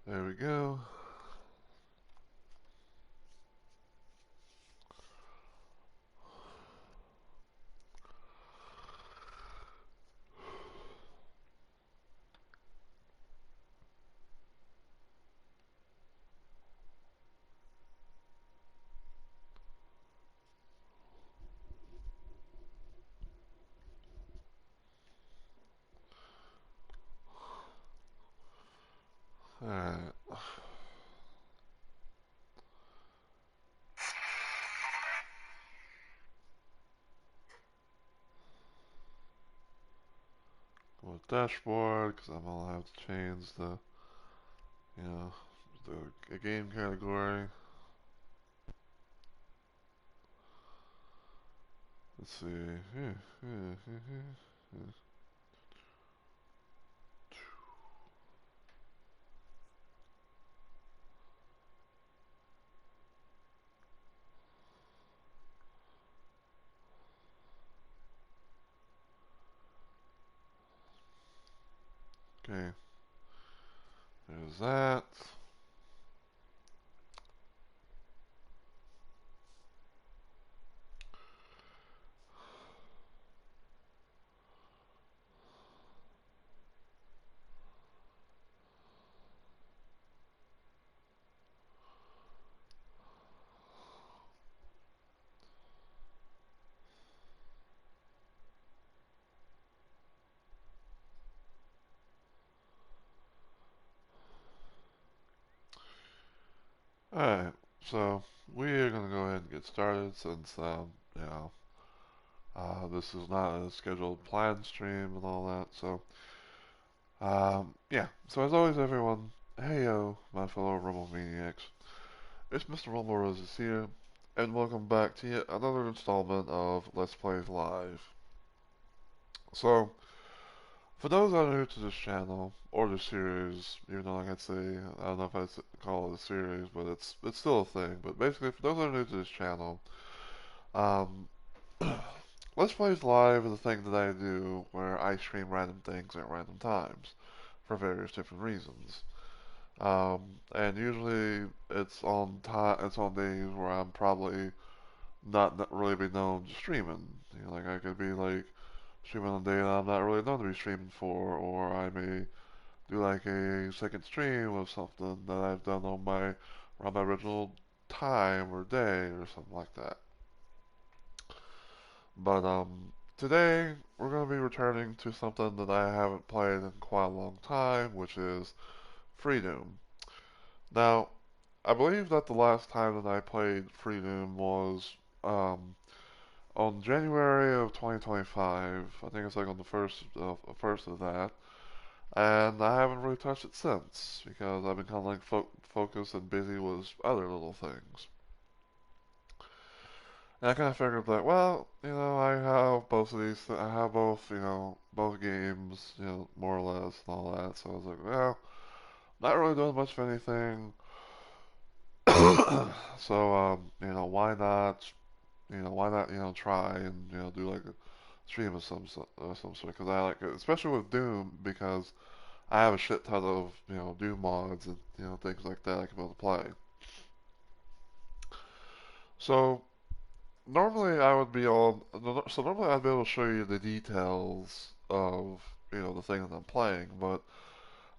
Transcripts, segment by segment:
There we go. Alright. Go with dashboard, because I'm gonna have to change you know, the game category. Let's see. Okay, there's that. Alright, so we're gonna go ahead and get started since, you know, this is not a scheduled planned stream and all that, so, yeah. So as always, everyone, hey yo, my fellow Rumble Maniacs. It's Mr. Rumble Roses here, and welcome back to yet another installment of Let's Plays Live. So, for those that are new to this channel, or the series, even though like I say, I don't know if I'd call it a series, but it's still a thing. But basically, for those that are new to this channel, um, Let's Plays Live is a thing that I do where I stream random things at random times for various different reasons. And usually it's on days where I'm probably not really be known to streaming. You know, like I could be like streaming on a day that I'm not really known to be streaming for, or I may do like a second stream of something that I've done around my original time or day or something like that. But today we're gonna be returning to something that I haven't played in quite a long time, which is FreeDooM. Now, I believe that the last time that I played FreeDooM was um, on January of 2025. I think it's like on the first of that, and I haven't really touched it since because I've been kind of like focused and busy with other little things. And I kind of figured that, well, I have both of these. I have both, both games, more or less, and all that. So I was like, well, not really doing much of anything. So, why not, try and do like a stream of some sort? Because I like it, especially with Doom, because I have a shit ton of Doom mods and things like that I can be able to play. So normally I would be on. So normally I'd be able to show you the details of the thing that I'm playing, but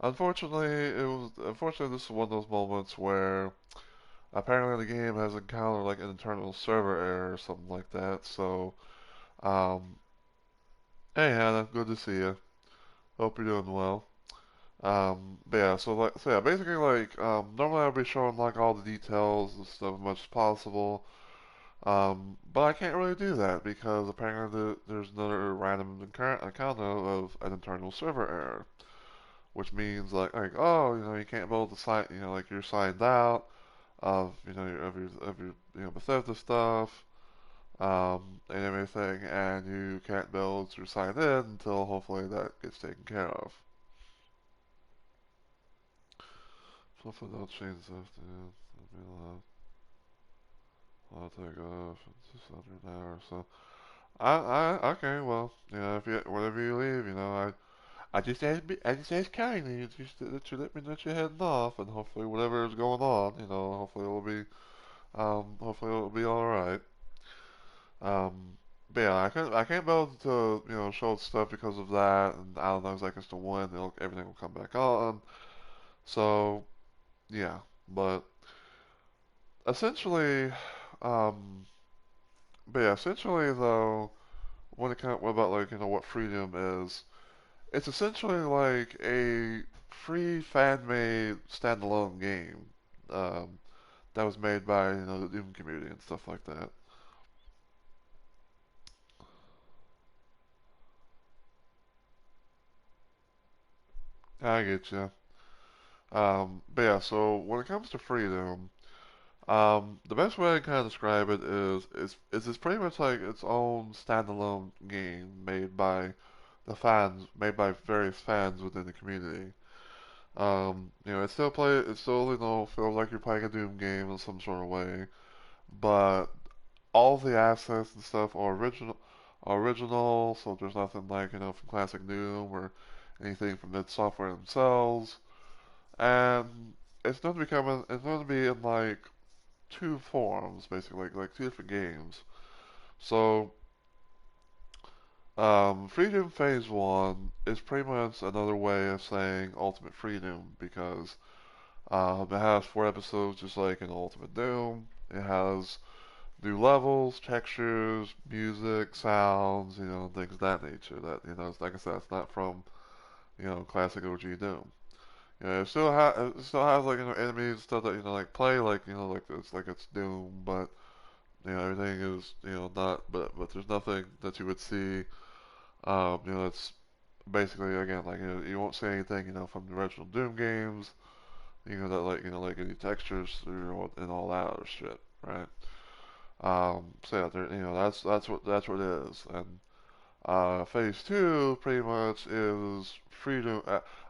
unfortunately this is one of those moments where apparently the game has encountered like an internal server error or something like that. So um, hey Hannah, good to see you. Hope you're doing well. But yeah, so yeah, basically like normally I'd be showing like all the details and stuff as much as possible. But I can't really do that because apparently there's another random account of an internal server error, which means like oh you can't be able to sign like you're signed out of your Bethesda stuff and everything, and you can't be able to sign in until hopefully that gets taken care of. Hopefully they'll change this. I'll take off. It's just under an hour, so. Okay, well, if you, whenever you leave, I just asked kindly that you let me know that you're heading off, and hopefully whatever is going on, hopefully it'll be all right. Um, but yeah, I can't be able to show stuff because of that, and I don't know exactly as to when everything will come back on. So yeah, but essentially, um, essentially though, when it comes what about like what FreeDooM is, it's essentially like a free fan-made standalone game um, that was made by the Doom community and stuff like that. I get you. But yeah, so when it comes to FreeDooM, the best way to kind of describe it is it's pretty much like its own standalone game made by various fans within the community. It still feels like you're playing a Doom game in some sort of way, but all the assets and stuff are original, so there's nothing like from classic Doom or anything from id Software themselves, and it's going to be in like two forms, basically, like two different games. So, Freedom Phase 1 is pretty much another way of saying Ultimate Freedom because it has four episodes just like in Ultimate Doom. It has new levels, textures, music, sounds, things of that nature. That, like I said, it's not from, classic OG Doom. It still has like enemies and stuff that like play like like it's Doom, but everything is not but there's nothing that you would see it's basically again like you won't see anything from the original Doom games that like like any textures and all that other shit, right? So yeah, that's what it is, and phase two pretty much is Freedom.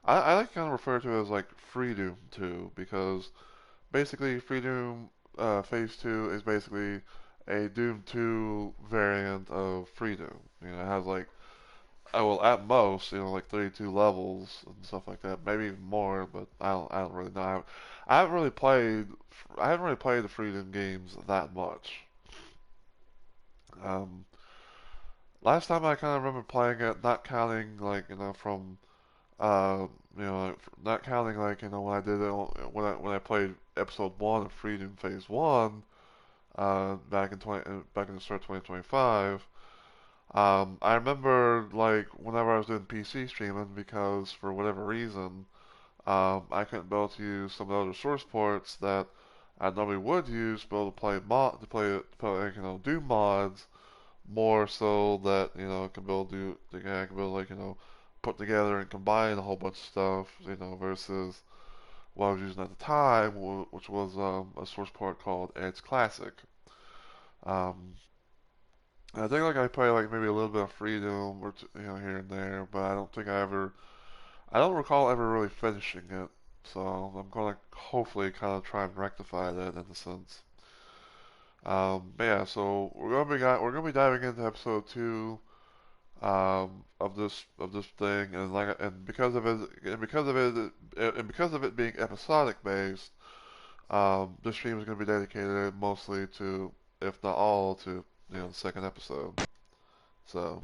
I like to kind of refer to it as like Freedom 2 because basically Freedom phase two is basically a Doom 2 variant of Freedom. It has like well at most like 32 levels and stuff like that, maybe even more, but I don't really know. I haven't really played I haven't really played the Freedom games that much. Um, Last time I kind of remember playing it, not counting like from uh not counting like when I did it when I played episode one of Freedom Phase One back in the start of 2025. I remember like whenever I was doing PC streaming because for whatever reason I couldn't be able to use some of the other source ports that I normally would use to be able to play do mods more so that I can build I can build like put together and combine a whole bunch of stuff versus what I was using at the time, which was a source port called Edge Classic. Um, I think like I play like maybe a little bit of Freedom or here and there, but I don't recall ever really finishing it. So I'm gonna hopefully kind of try and rectify that in a sense. But yeah, so we're gonna be diving into episode two of this thing, and because of it being episodic based, this stream is going to be dedicated mostly to, if not all, to the second episode. So,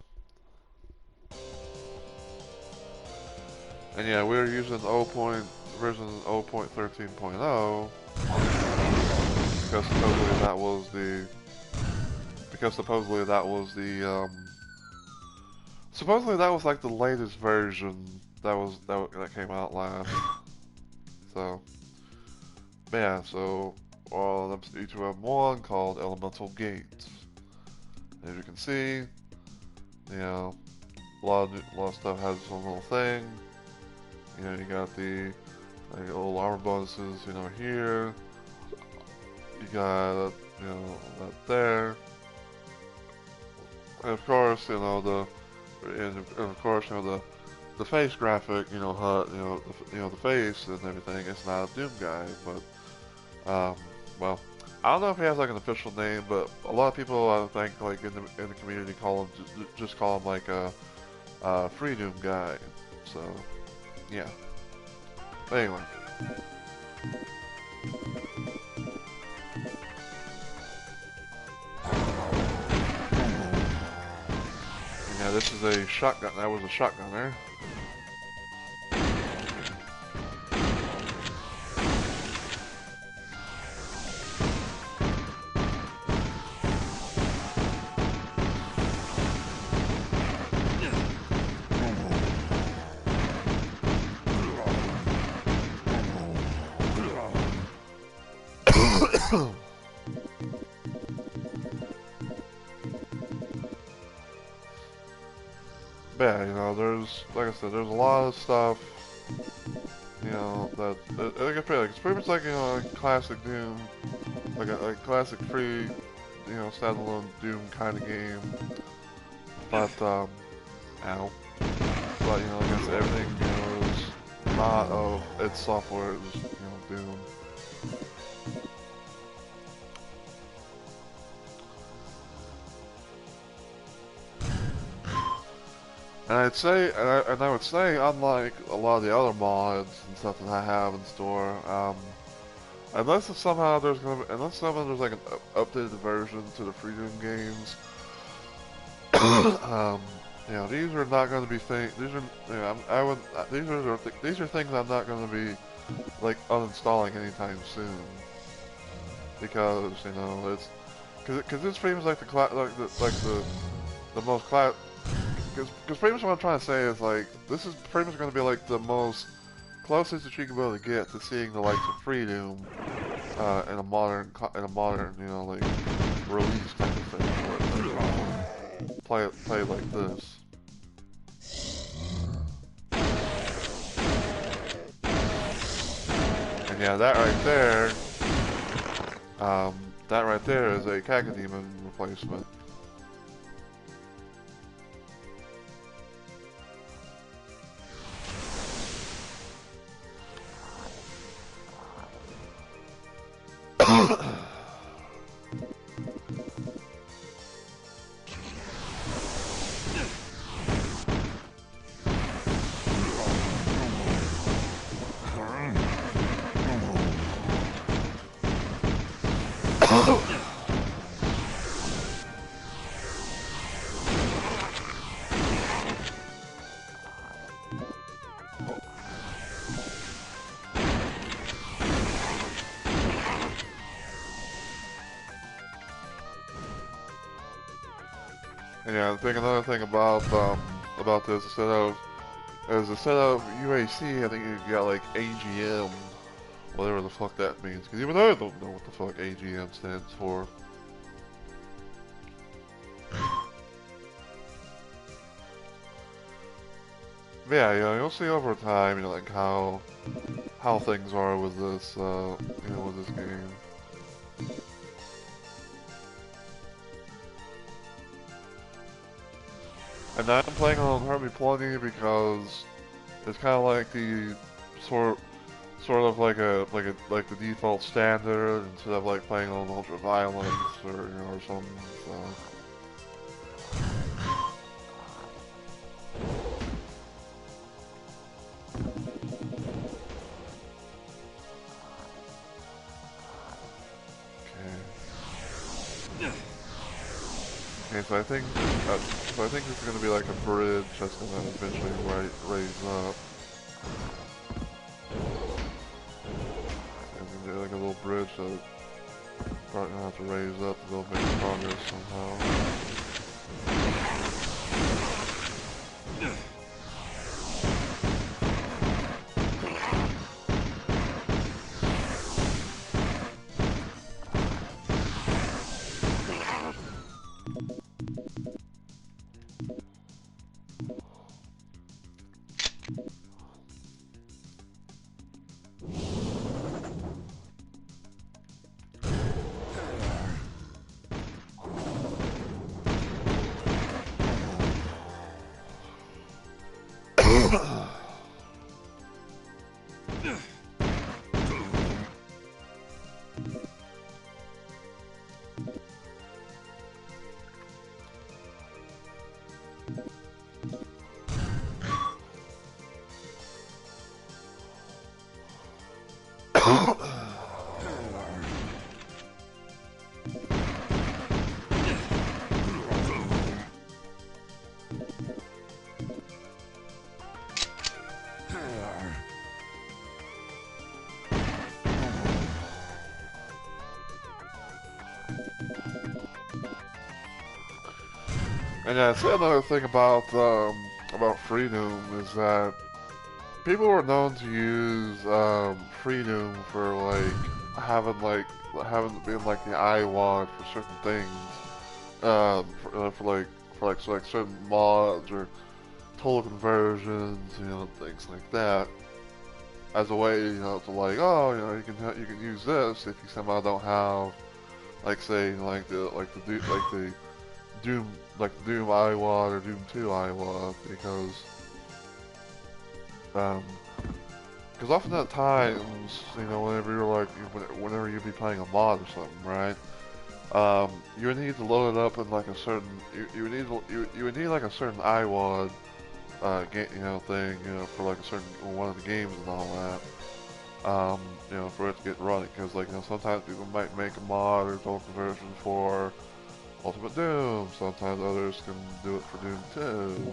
and yeah, we're using version 0.13.0 because supposedly that was like the latest version that came out last. So, yeah, so on episode E2M1 called Elemental Gates. As you can see, a lot of stuff has its own little thing. You got the like, little armor bonuses, here. You got, that there. And of course, of course, the face graphic, HUD, the face and everything. It's not a Doom guy, but well, I don't know if he has like an official name, but a lot of people I think like in the community call him just call him like a Free Doom guy. So, yeah. But anyway. Yeah, this is a shotgun. That was a shotgun there. But yeah, you know, there's, like I said, there's a lot of stuff, you know, that, I think it's pretty much like, you know, like classic Doom, like a classic free, you know, standalone Doom kind of game, but, ow, but, you know, like I said, everything, you know, is not of its software, is, you know, Doom. And I'd say, and I would say, unlike a lot of the other mods and stuff that I have in store, unless if somehow there's gonna be, unless somehow there's like an updated version to the FreeDooM games, you know, these are not going to be things. These are, you know, I would, these are things I'm not going to be like uninstalling anytime soon, because you know it's, because this pretty much like the most because pretty much what I'm trying to say is like this is pretty much going to be like the most closest that you can be able to get to seeing the likes of FreeDooM in a modern you know like release type of thing, where it's like, play like this. And yeah, that right there is a Cacodemon replacement. And yeah, I think another thing about this instead of UAC, I think you got like AGM, whatever the fuck that means. Because even I don't know what the fuck AGM stands for. But yeah, you know, you'll see over time, you know, like how things are with this, you know, with this game. And I'm playing on Harmony Plenty because it's kind of like the sort of like like the default standard instead of like playing on Ultra Violence or you know or something. So. Okay, so I think this is gonna be like a bridge that's gonna eventually raise up. And gonna do like a little bridge that probably gonna have to raise up to go make progress somehow. And yeah, say another thing about FreeDooM is that people were known to use FreeDooM for having been like the IWAD for certain things, for like certain mods or total conversions, things like that, as a way, to like, oh, you can use this if you somehow don't have, like, say, the Doom, like Doom IWAD or Doom 2 IWAD, um, because often at times, whenever you'd be playing a mod or something, right? You would need to load it up in like a certain, you would need like a certain IWAD, game, thing, for like a certain one of the games and all that, for it to get running. Because like, sometimes people might make a mod or total conversion for Ultimate Doom. Sometimes others can do it for Doom 2.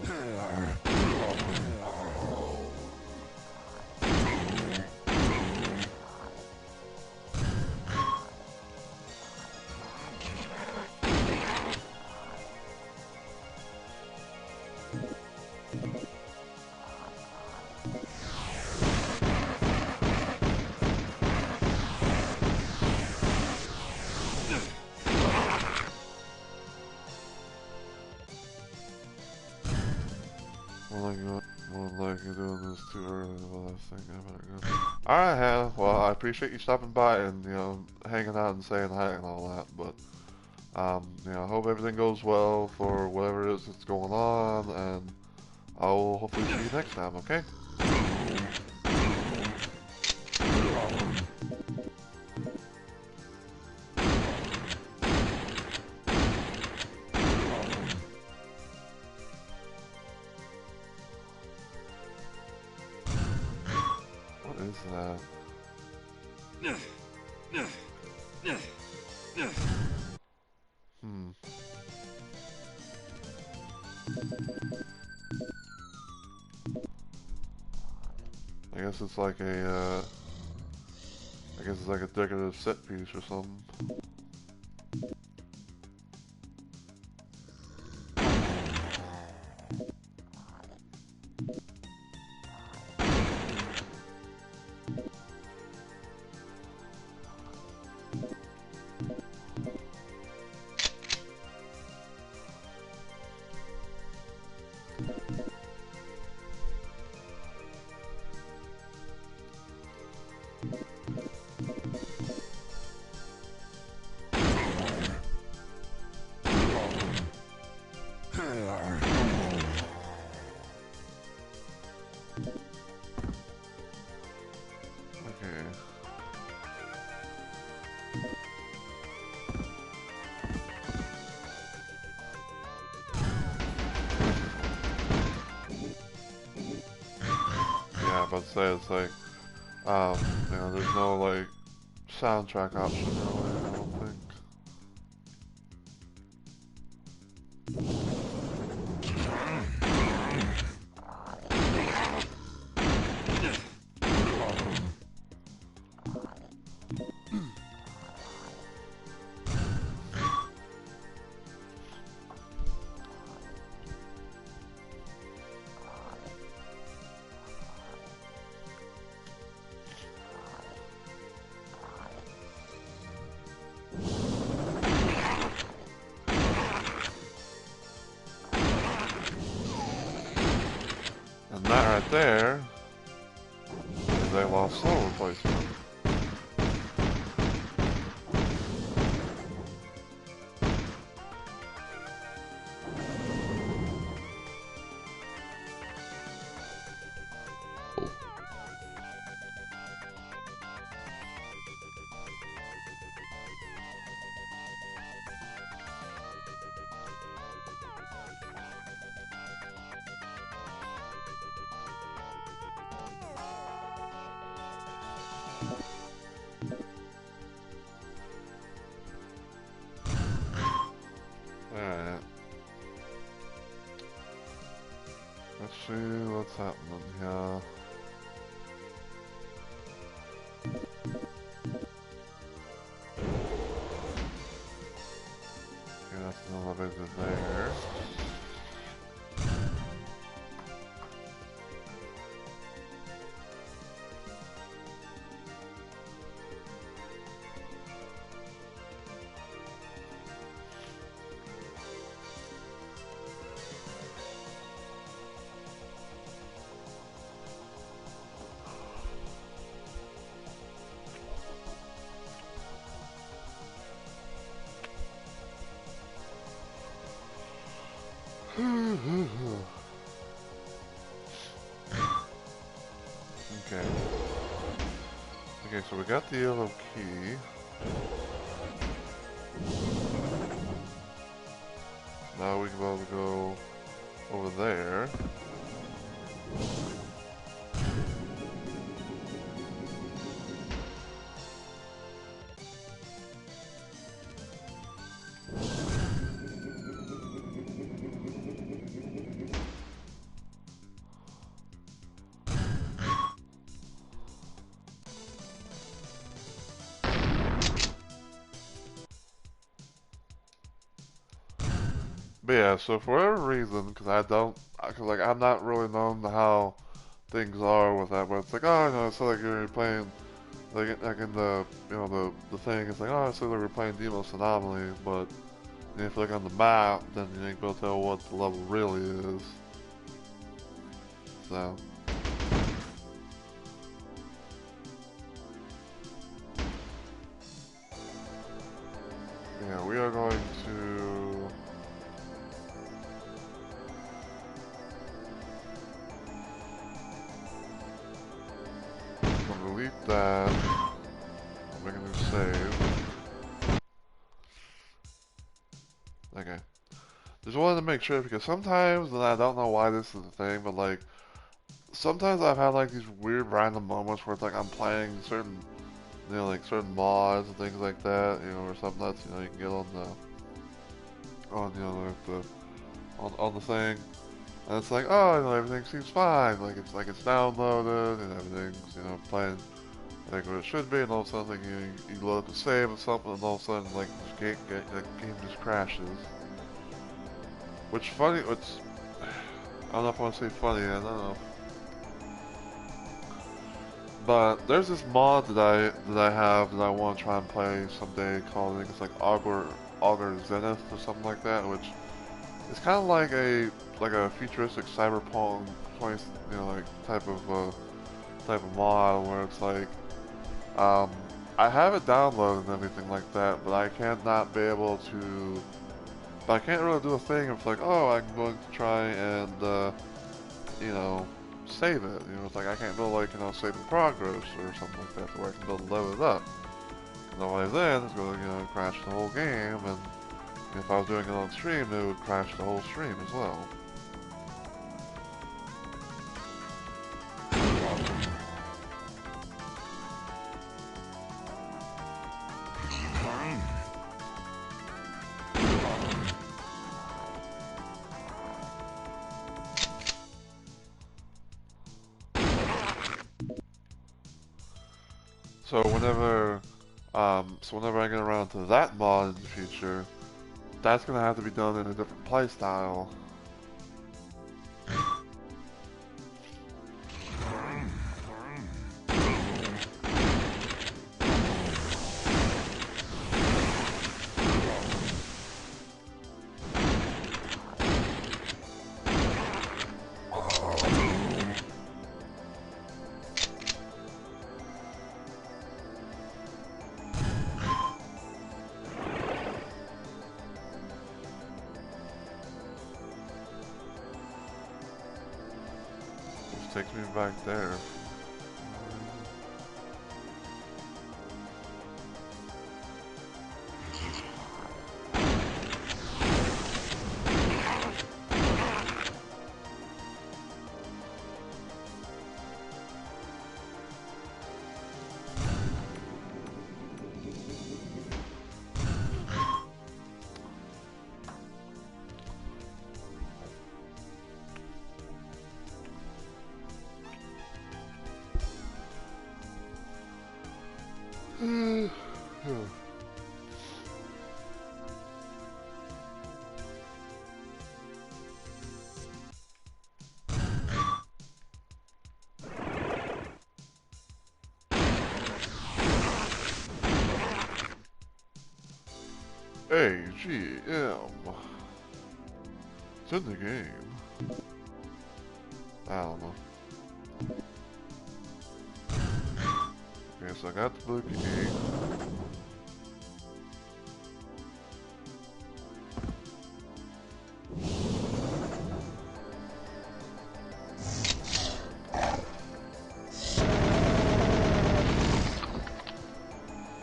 More like you're doing this too early. Well, I think I better go. Alright, Hannah. Well, I appreciate you stopping by and, hanging out and saying hi and all that. But, I hope everything goes well for whatever it is that's going on. And I'll hopefully see you next time, okay? What is that? I guess it's like a decorative set piece or something. Yeah, but say it's like, there's no like soundtrack option really, I don't think. And that right there is a lost soul replacement. Okay, that's an elevator there. Okay. Okay, so we got the yellow key. Now we can be able to go over there. But yeah, so for whatever reason, because like I'm not really known to how things are with that, but it's like, oh, no, it's like you're playing, like in the, the thing, it's like, oh, it's like we're playing Deimos Anomaly, but if you look on the map, then you ain't able to tell what the level really is. So. Yeah, we are going to... delete that. I'll make a new save. Okay. Just wanted to make sure because sometimes, and I don't know why this is a thing, but like, sometimes I've had like these weird random moments where it's like I'm playing certain, like certain mods and things like that, or something that's, you can get on the thing. And it's like, oh, everything seems fine. Like it's downloaded and everything's, playing like what it should be, and all of a sudden, like, you load up a save or something, and all of a sudden, like, this game just crashes. Which I don't know if I want to say funny, I don't know. But there's this mod that I have that I want to try and play someday called, I think it's like Augur Zenith or something like that, which is kind of like a futuristic cyberpunk 20, type of mod where it's like, I have it downloaded and everything like that, but I cannot be able to. But I can't really do a thing of like, oh, I'm going to try and, save it. It's like I can't build like, save in progress or something like that, where I can build load it up. Otherwise, then it's going to, crash the whole game, and if I was doing it on stream, it would crash the whole stream as well. So whenever I get around to that mod in the future, that's gonna have to be done in a different playstyle. Takes me back there. AGM. It's in the game. I don't know. Okay, so I got the book key.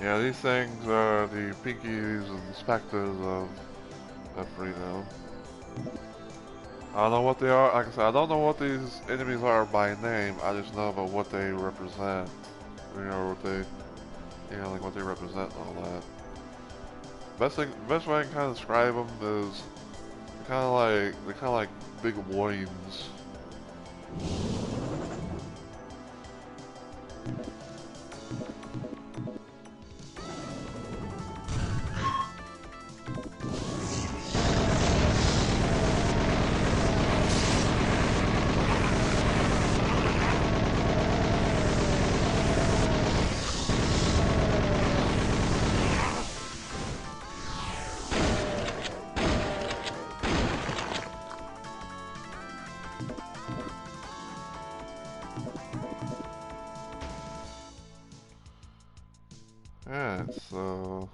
Yeah, these things are the pinkies and specters of FreeDooM. I don't know what they are. Like I said, I don't know what these enemies are by name. I just know about what they represent. You know what they, like what they represent and all that. Best way I can kind of describe them is they're kind of like big loins. Alright, so...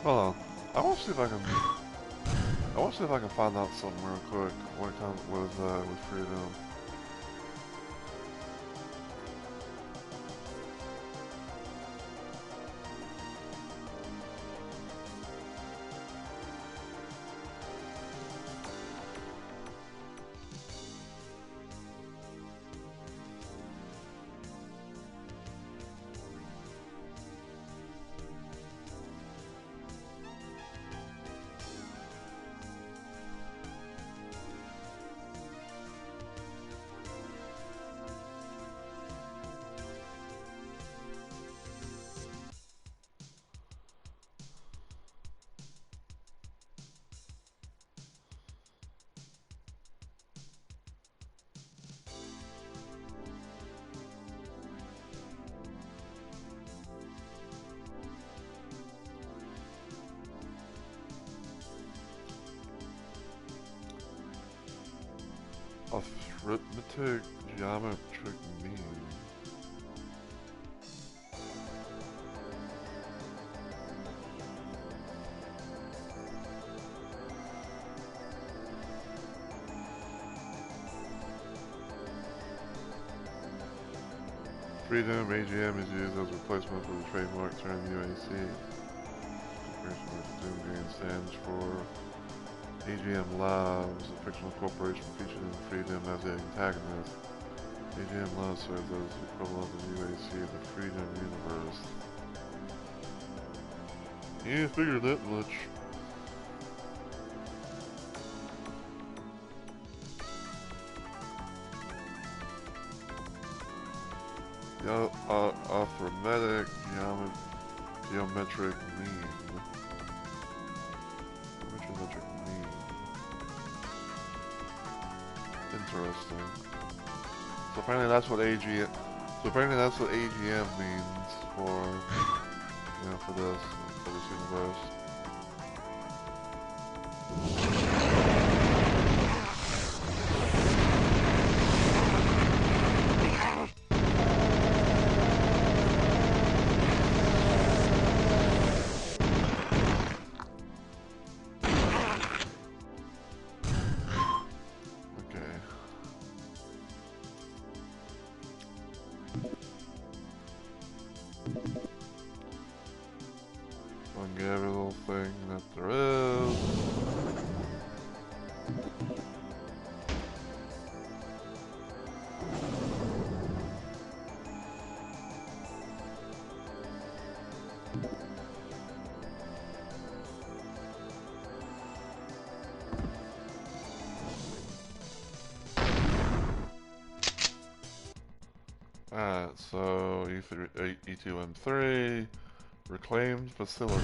Hold on. I want to see if I can find out something real quick when it comes with FreeDooM. Arithmetic geometric mean. FreeDooM AGM is used as a replacement for the trademark term UAC. Doom game stands for AGM Labs, a fictional corporation featured in FreeDooM as the antagonist. AGM Labs serves as the equivalent of UAC in the FreeDooM universe. Yeah, figured that much. Arithmetic geometric mean. Geometric mean. Interesting. So apparently that's what AGM. So apparently that's what AGM means for, for this universe. every little thing that there is. Alright, so E2M3, reclaimed facilities.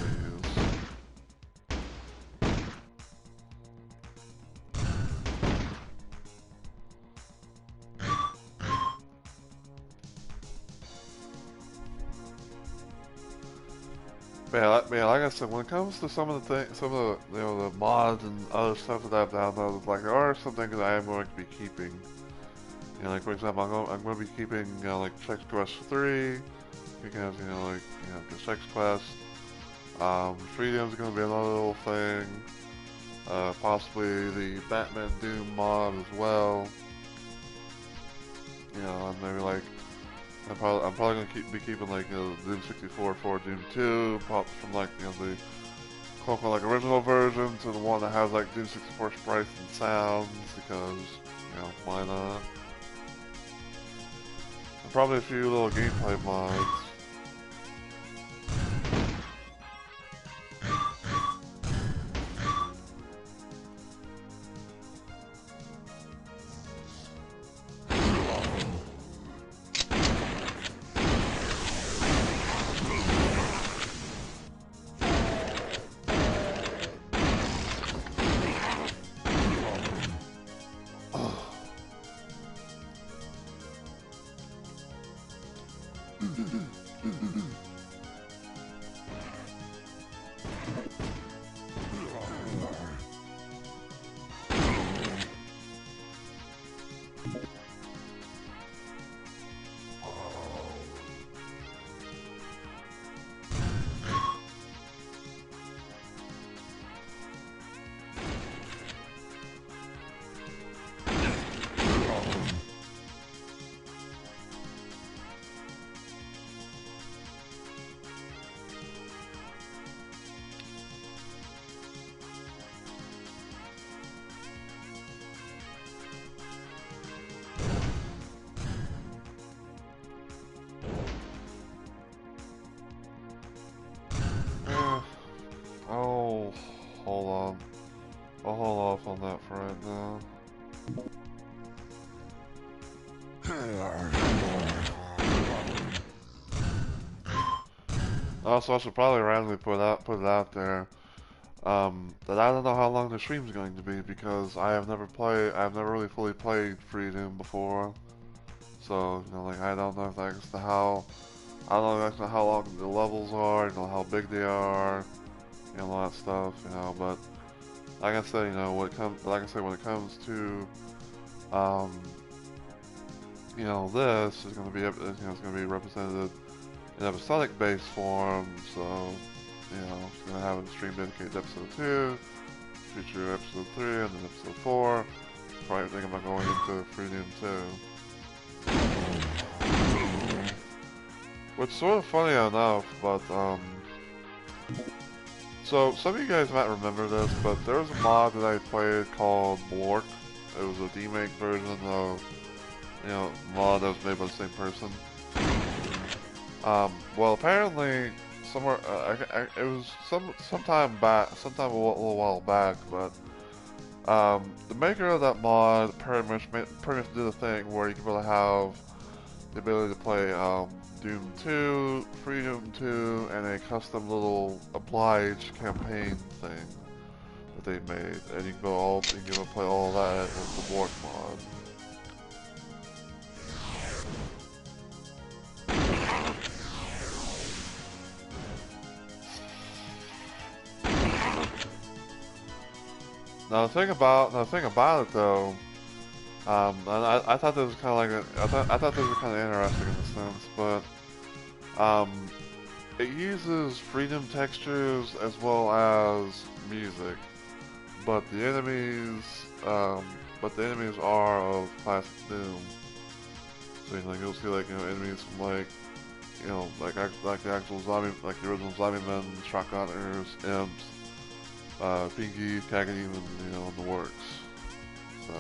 Man, like I said, when it comes to some of the things, some of the, the mods and other stuff that I've downloaded, like there are some things that I am going to be keeping. You know, like for example, I'm going to be keeping, like Sex Quest 3, because, the Sex Quest. FreeDooM's going to be another little thing. Possibly the Batman Doom mod as well. And maybe like, I'm probably going to be keeping like, Doom 64 for Doom 2, pops from like, the quote-unquote like original version to the one that has like Doom 64 sprites and sounds, because, why not? And probably a few little gameplay mods. Oh, hold on. I'll hold off on that for right now. Also, I should probably randomly put it out there. That I don't know how long the stream's going to be, because I've never really fully played FreeDooM before. So, like I don't know exactly how long the levels are, how big they are, all that stuff, but like I said, when it comes to, this is going to be, it's going to be represented in episodic-based form, so, it's going to have a stream dedicated to episode 2, future episode 3, and then episode 4, before I think about going into FreeDooM 2. Which is sort of funny enough, but, so some of you guys might remember this, but there was a mod that I played called Blork. It was a demake version of, mod that was made by the same person. Well, apparently, somewhere, it was sometime a little while back, but, the maker of that mod pretty much did a thing where you can really have the ability to play, Doom 2, FreeDooM 2, and a custom little oblige campaign thing that they made, and you can go play all that with the Blork mod. Now the thing about it though, and I thought this was kind of like I thought this was kind of interesting in a sense, but it uses FreeDooM textures as well as music, but the enemies are of classic Doom. So you'll see like enemies from like you know, like the actual zombie, like the original zombie men, shotgunners, imps, Pinky, Tagging, even, you know, in the works. So.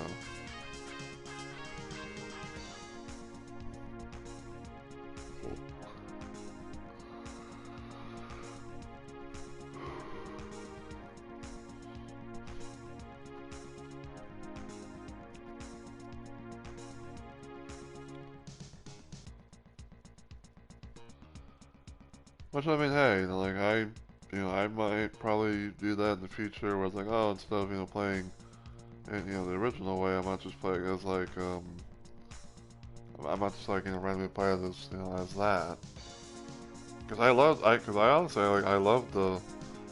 Which, I mean, hey, you know, like, I might probably do that in the future where it's like, oh, instead of, you know, playing in, you know, the original way, I might just play it as, like, I might just, like, you know, randomly play this, you know, as that. Because I honestly, like, I love the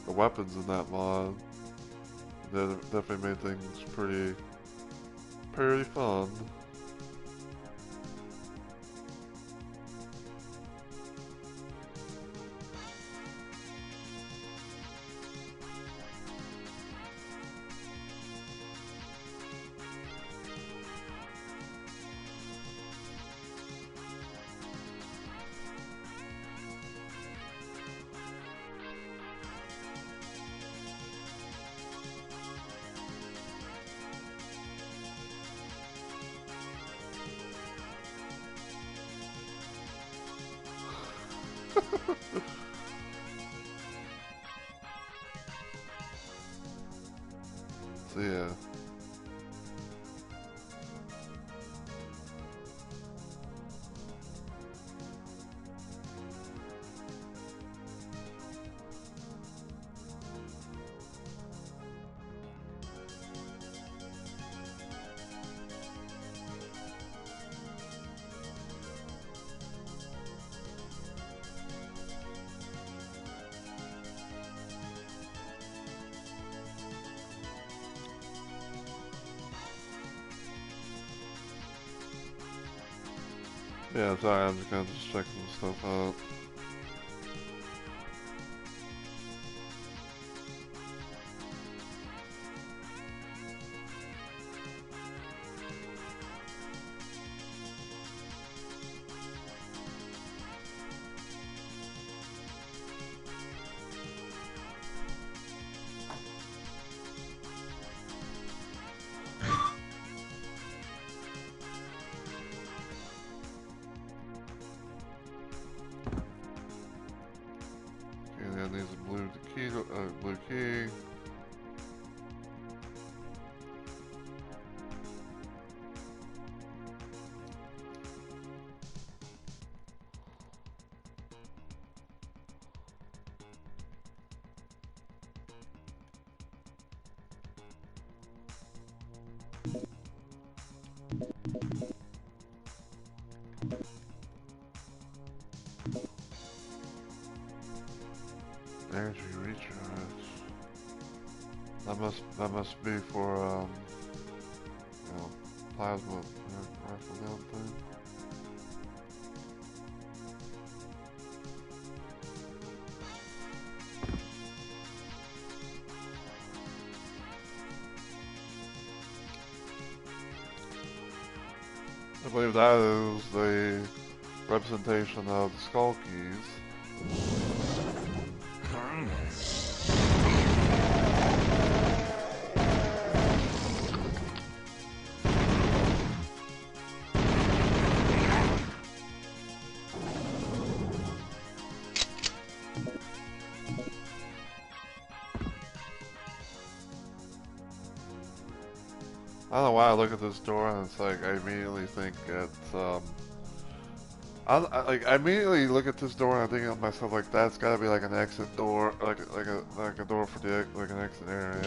weapons in that mod. They definitely made things pretty fun. So yeah. Yeah, sorry, I'm just kind of checking stuff out. And then there's a blue key. Energy recharge. That must be for you know, plasma rifle gun thing. I believe that is the representation of the skull keys. I don't know why I look at this door and it's like I immediately think it's I immediately look at this door and I'm thinking to myself like that's gotta be like an exit door, like a door for the like an exit area.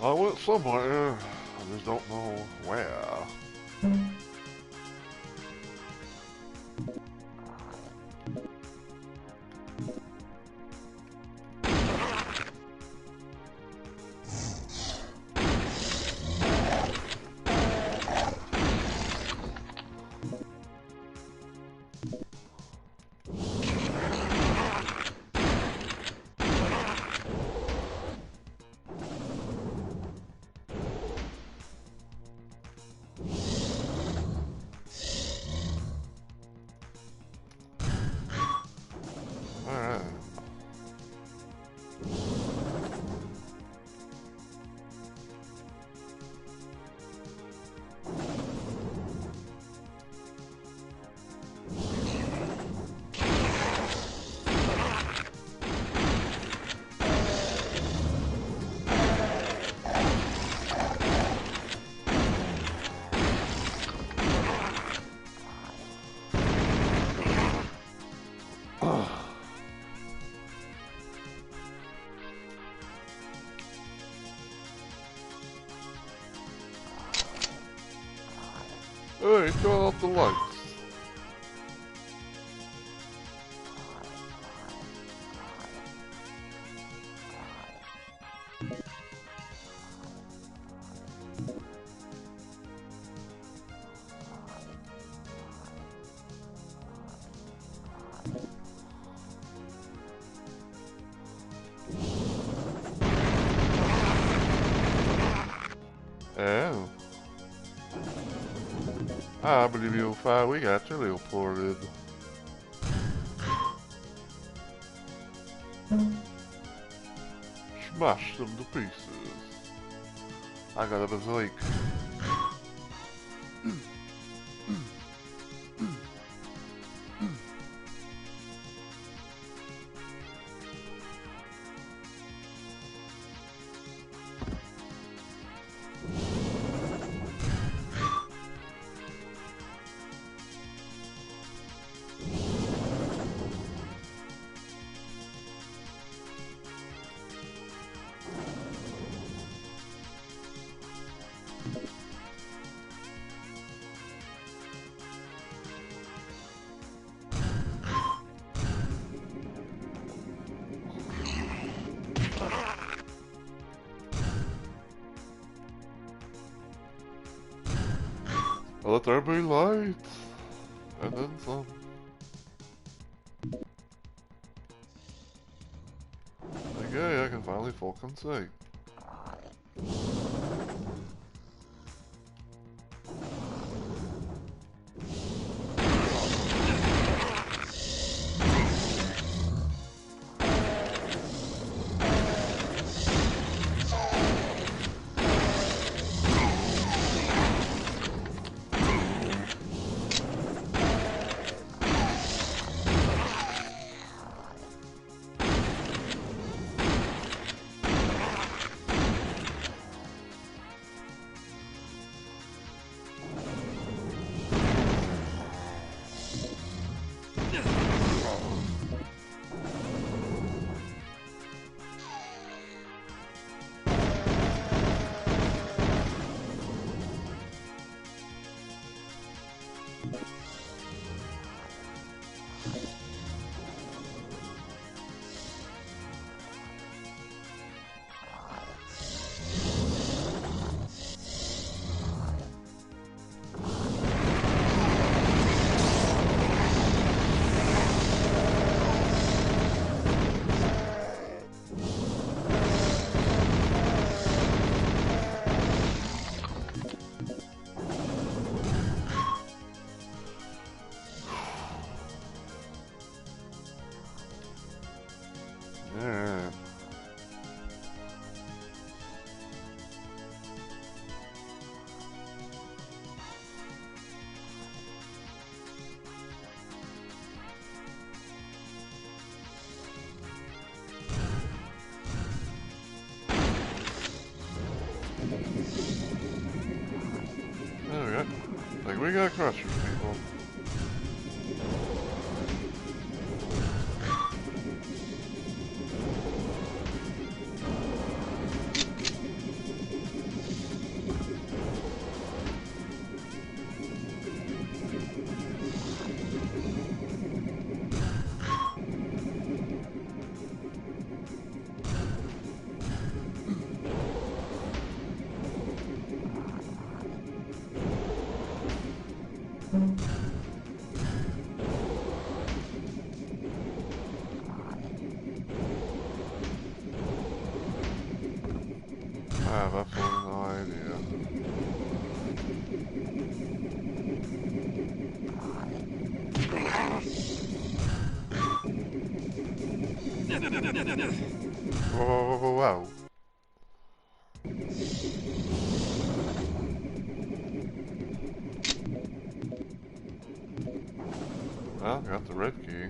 I went somewhere. I just don't know where. Alright. Hey, turn off the lights. Oh. I believe you'll find we got teleported. Smash them to pieces. I got a bazooka. Let there be light, and then some. Okay, I can finally fucking see. There we go. Like, we got crushed, people. have absolutely no idea. Whoa, whoa, whoa, whoa. Well, got the red key.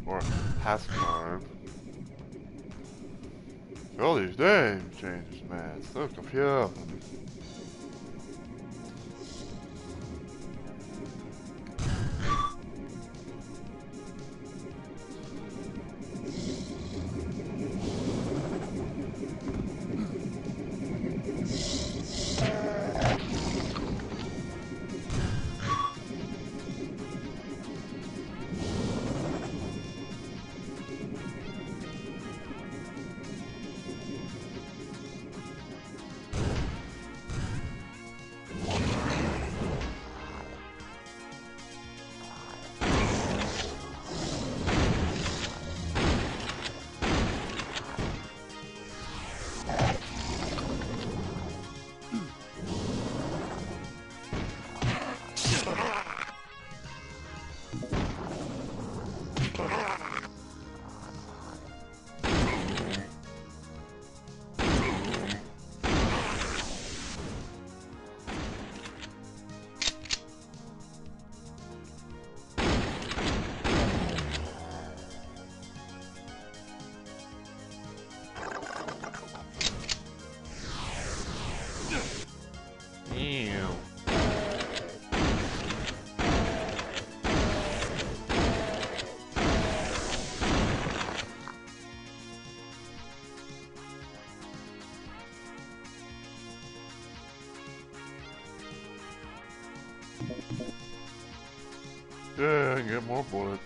Or pass card. All these name changes, man. It's so confusing. Ew. Yeah, I can get more bullets.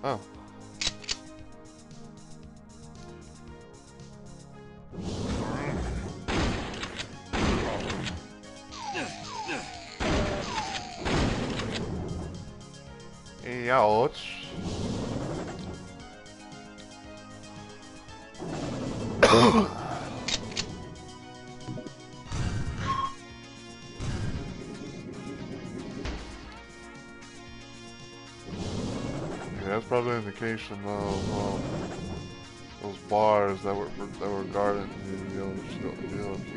Oh. Ouch. Yeah, that's probably an indication of those bars that were guarding the yellow key.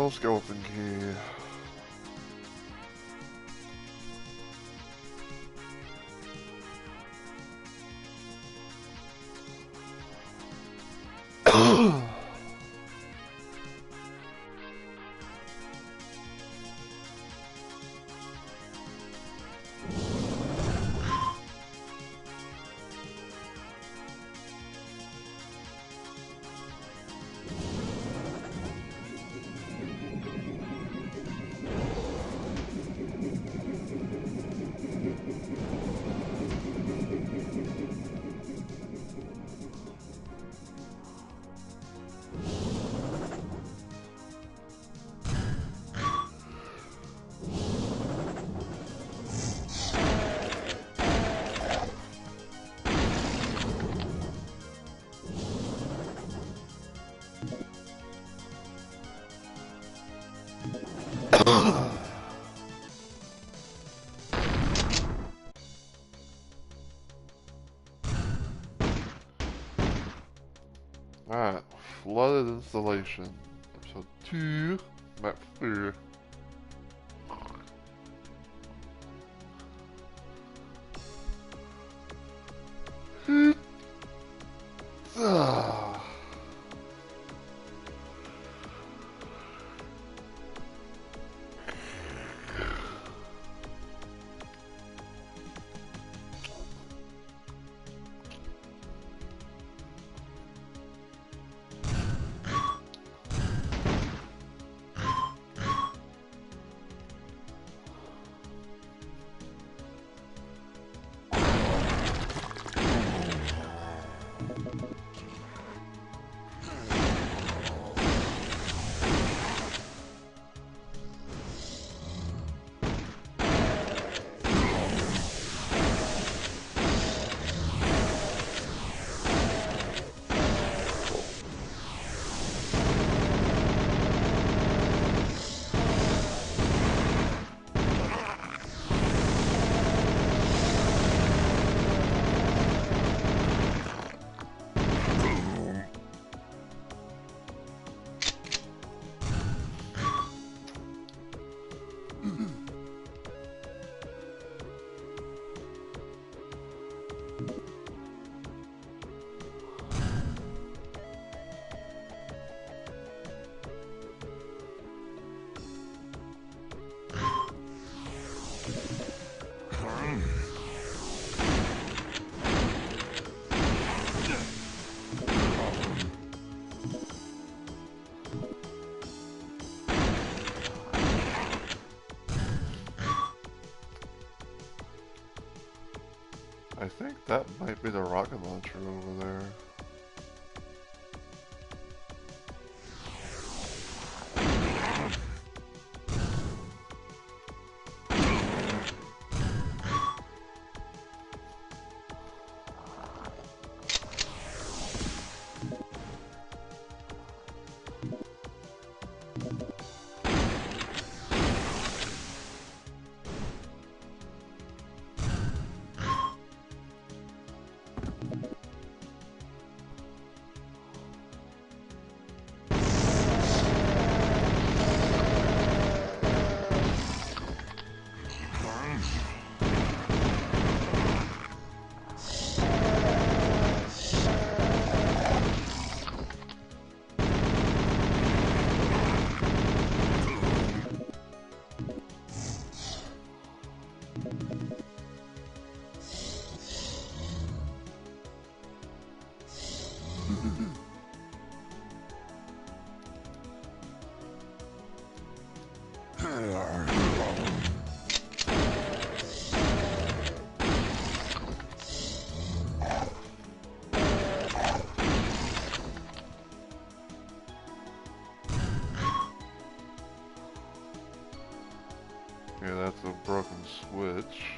Skeleton key. Alright, flooded installation. Episode 2, map 4. I think that might be the rocket launcher over there. glitch.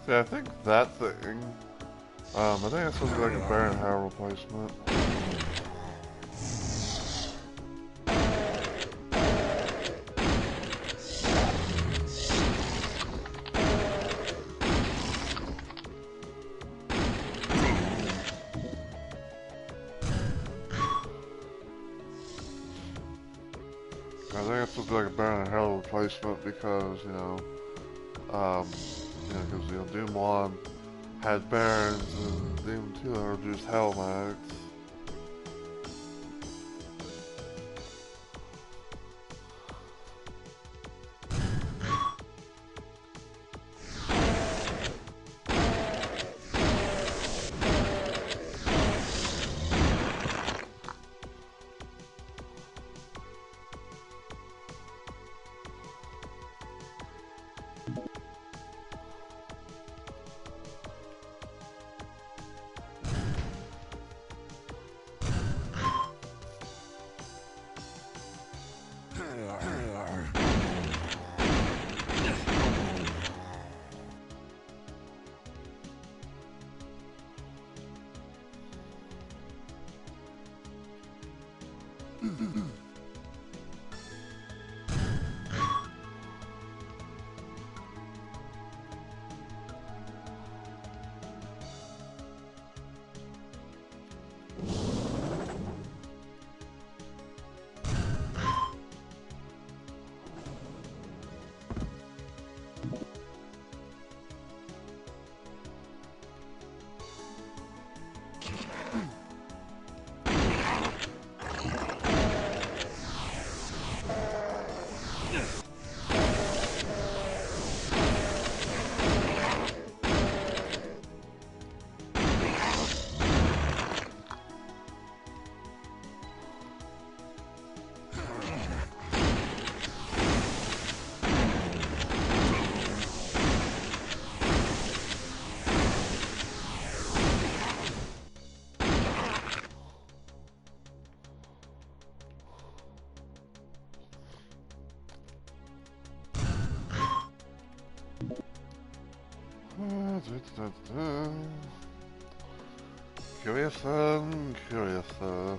Yeah, I think that thing, I think it's supposed to be like a bear and hair replacement. I think it's supposed to be like a bear and hair replacement because, because Doom 1 had Barons and Doom 2 introduced Hell Mags. Curiouser.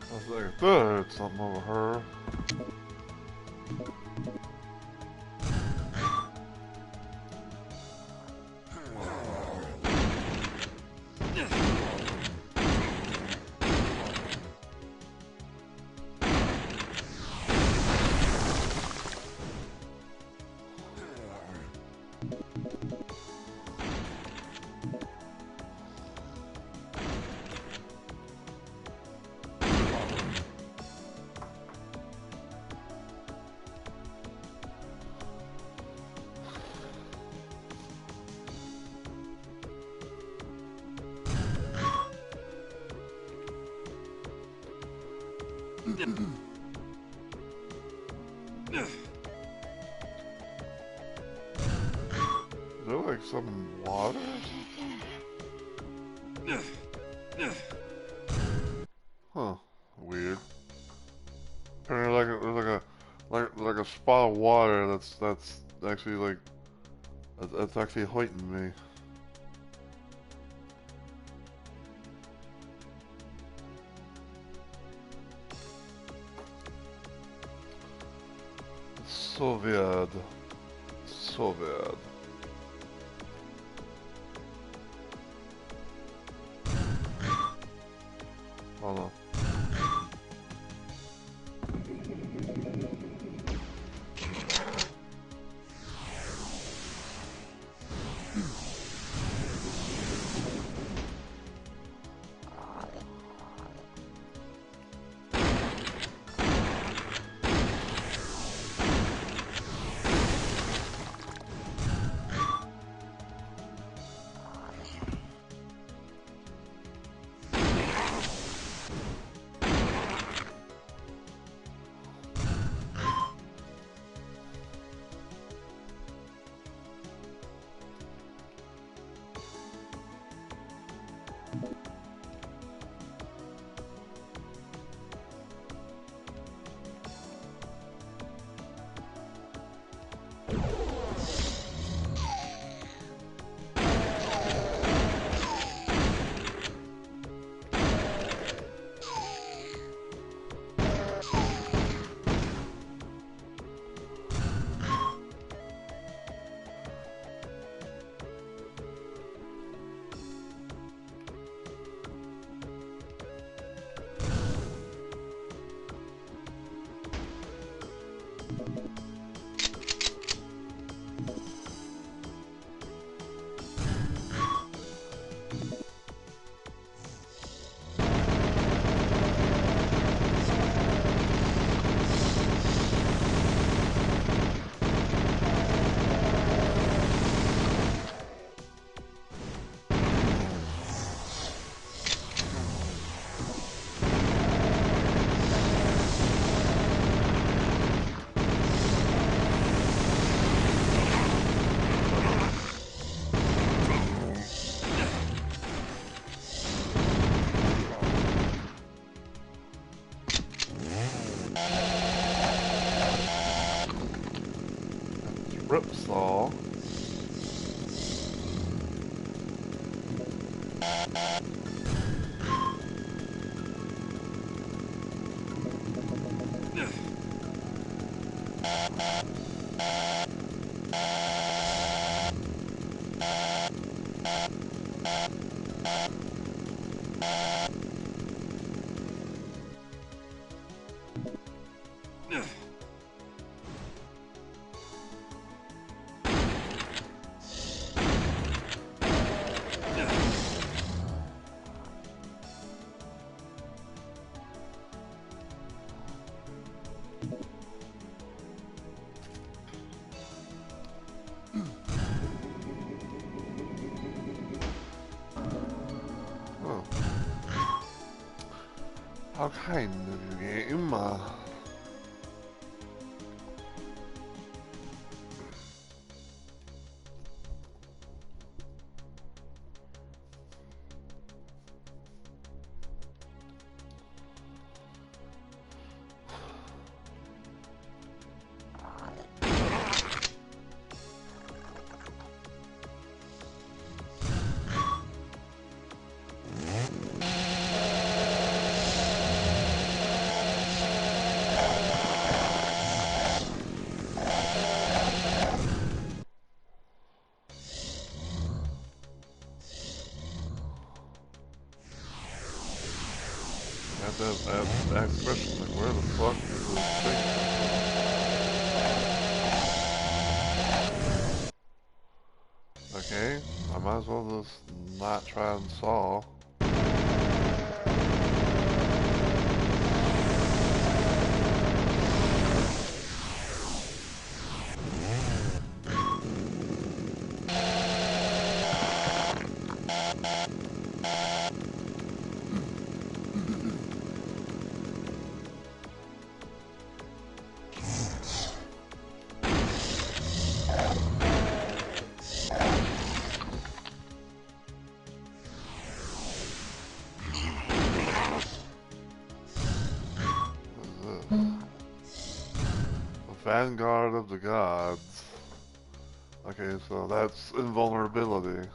I was like, there's something over her. Is there like some water or something? Huh. Weird. Apparently there's like a spot of water that's actually like that's actually hurting me. So weird. So weird. Hold on. Ripsaw. How kind of you, game. That question, like, where the fuck is this thing come from? Okay, I might as well just not try and saw. Vanguard of the Gods. Okay, so that's invulnerability.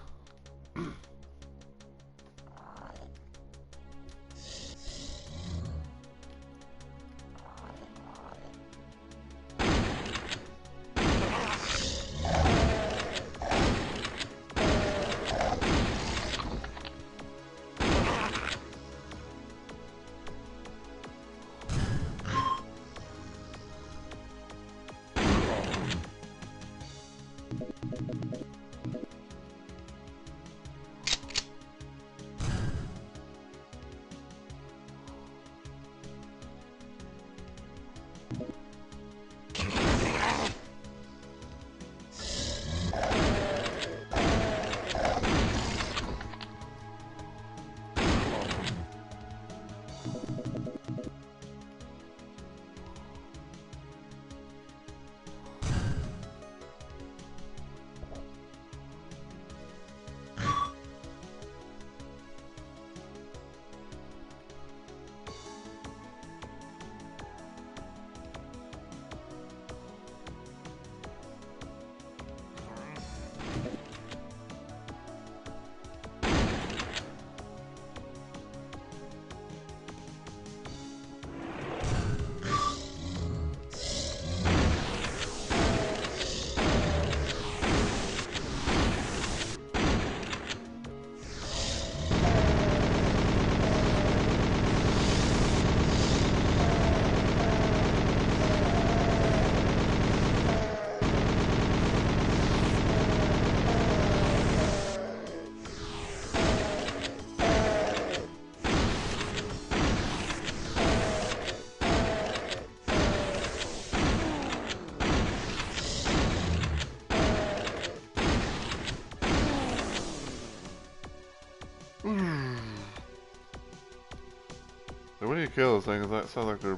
So when you kill those things, that sounds like they're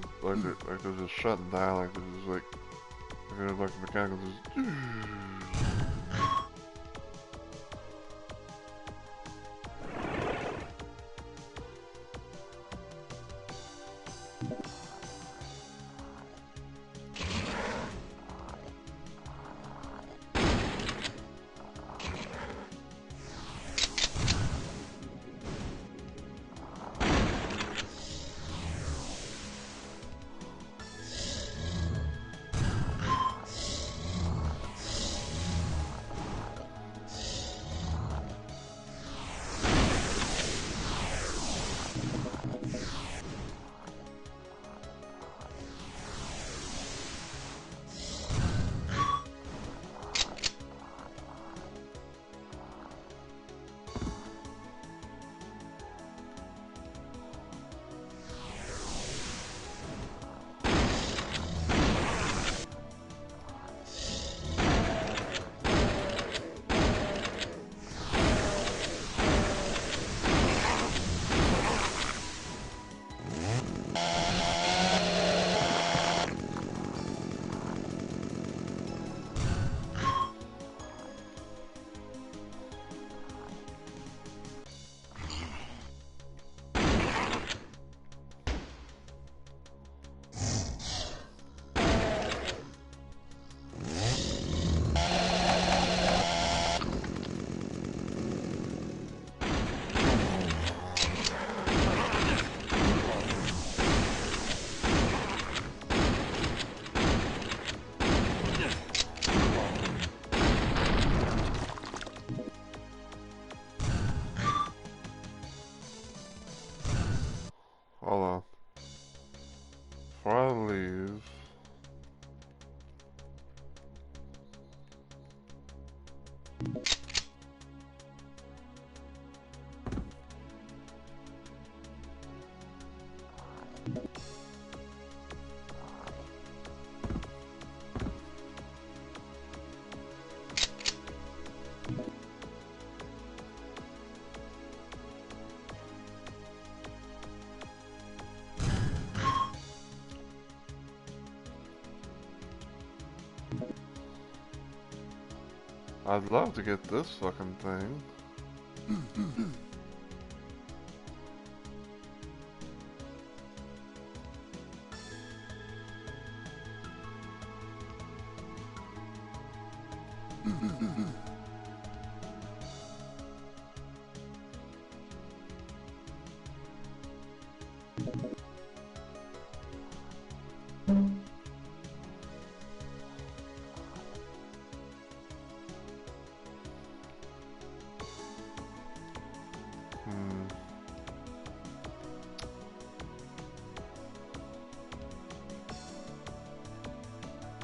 just shutting down, like they're just like mechanical just. I'd love to get this fucking thing.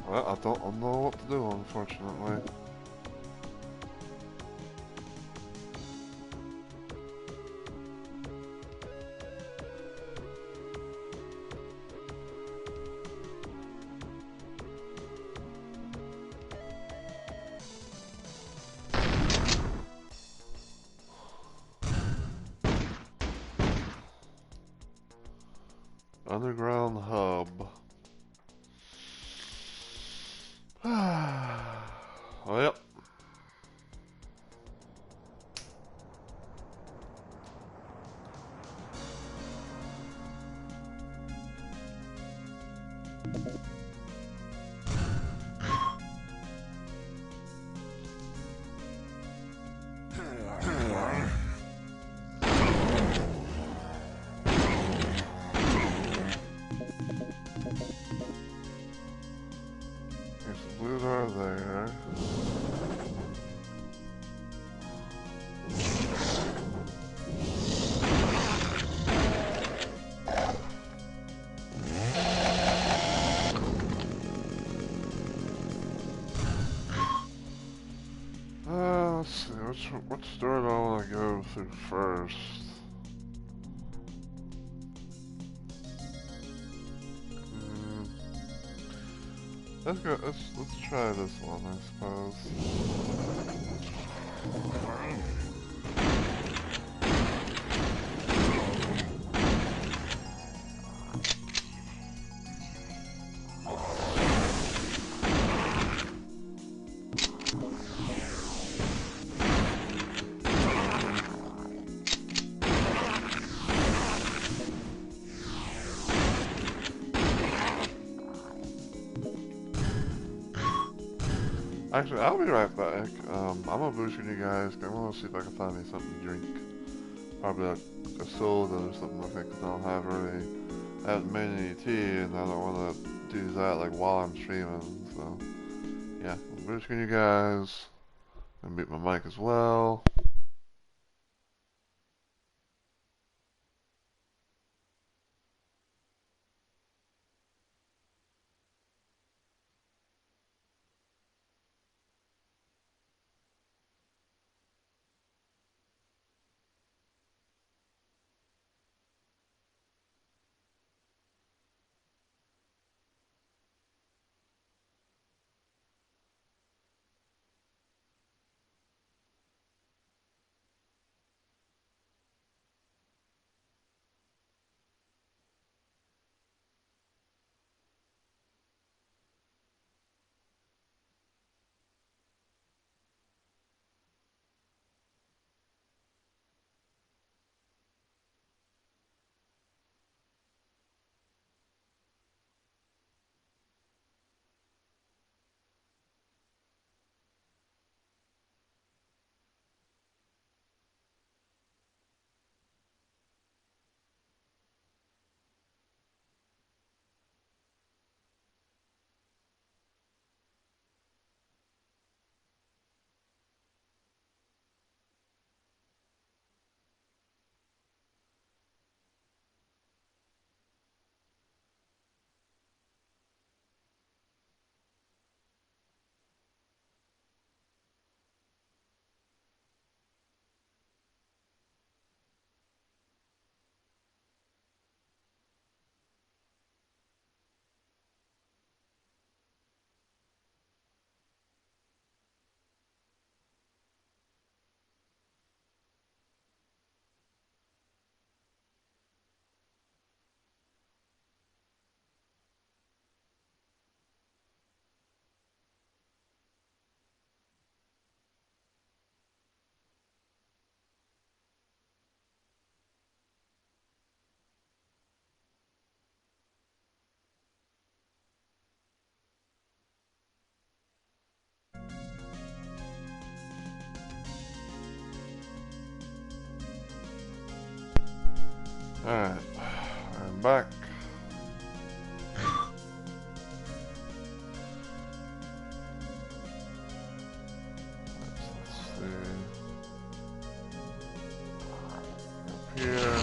Well, I don't know what to do, unfortunately. Underground hub. Well, there's the blue door there. Let's see, which door do I want to go through first? Hmm, let's try this one, I suppose. Actually, I'll be right back. I'm gonna boost you guys. I'm gonna see if I can find me something to drink. Probably a soda or something like that, because I don't have really, I haven't made any tea, and I don't want to do that like while I'm streaming. So, yeah, I'm boosting you guys. And mute my mic as well. Alright, I'm back. Let's see. Up here.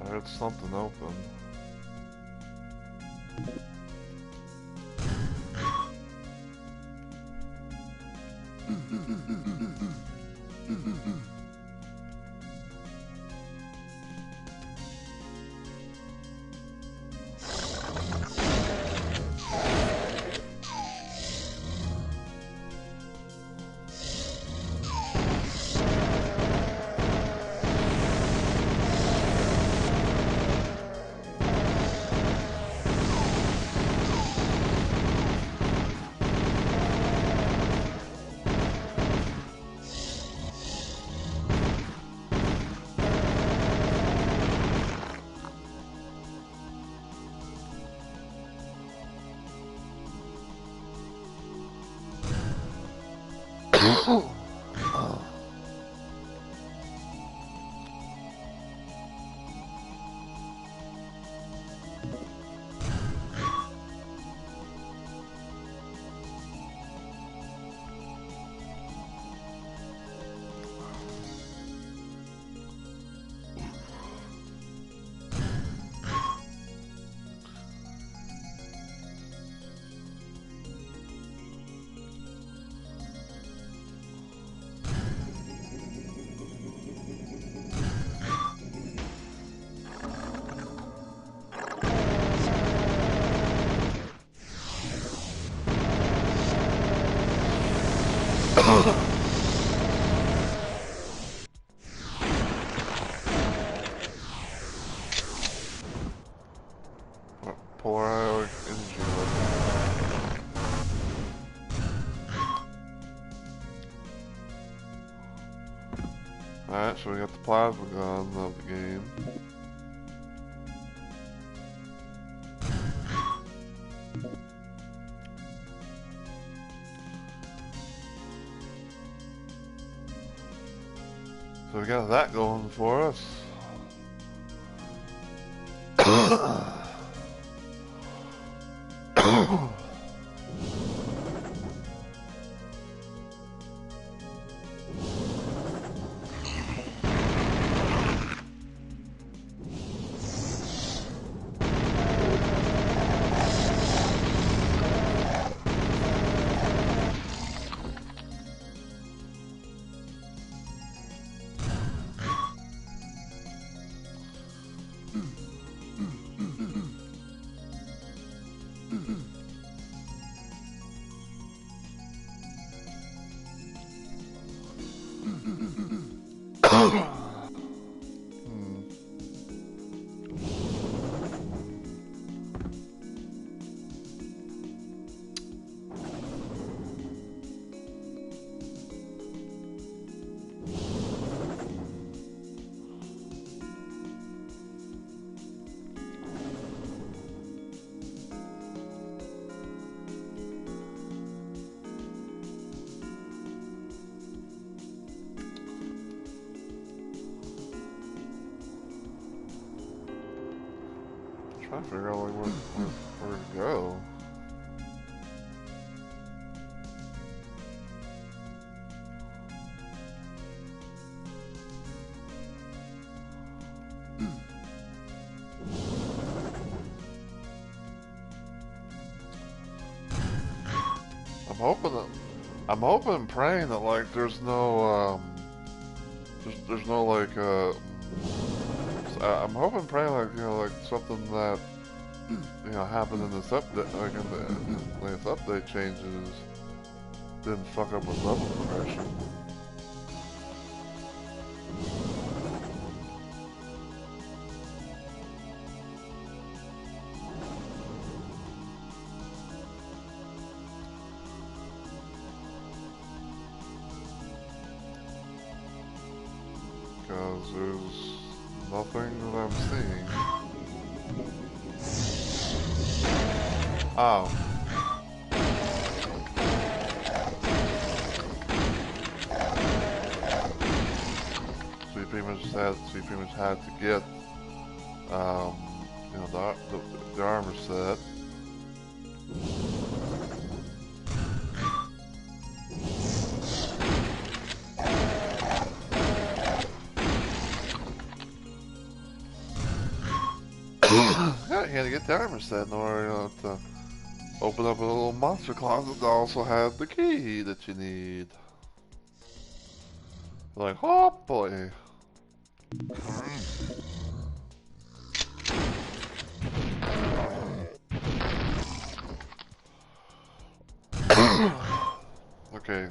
There's something open. Polar energy level. Alright, so we got the plasma gun of the game. So we got that going for us. Trying to figure out like where to go. I'm hoping and praying that like there's no there's no like I'm hoping and praying like like something that happened in this update, like in the latest update changes didn't fuck up with level progression. Because there's nothing that I'm seeing. Oh. So you pretty much had to get the armor set. Yeah, you had to get the armor set in order to open up a little monster closet that also had the key that you need. Like, oh boy. Okay.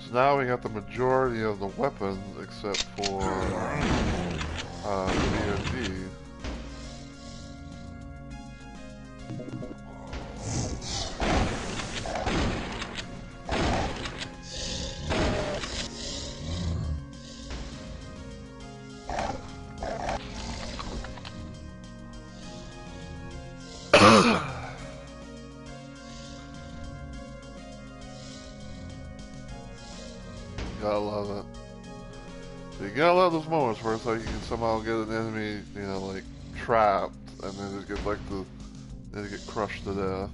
So now we got the majority of the weapons except for VOG. Gotta love it. So you gotta love those moments where it's like you can somehow get an enemy, like trapped, and then just get like they get crushed to death.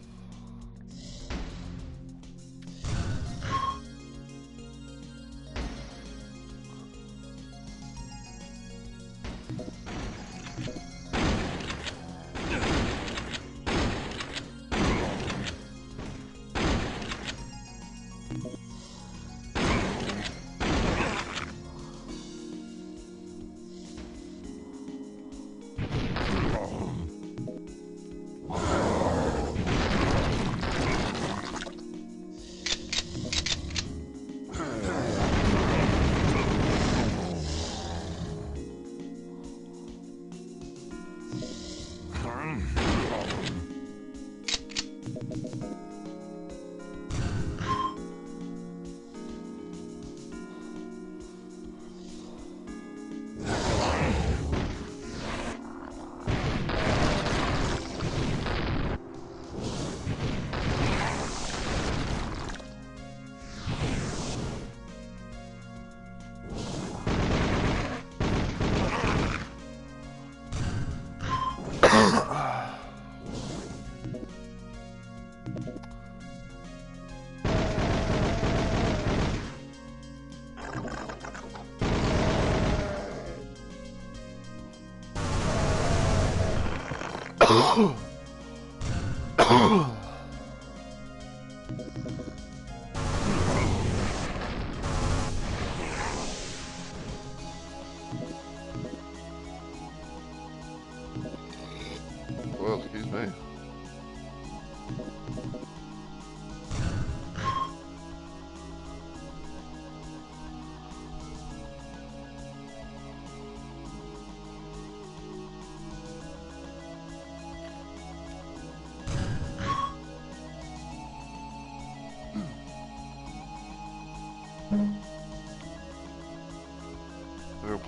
Well, excuse me.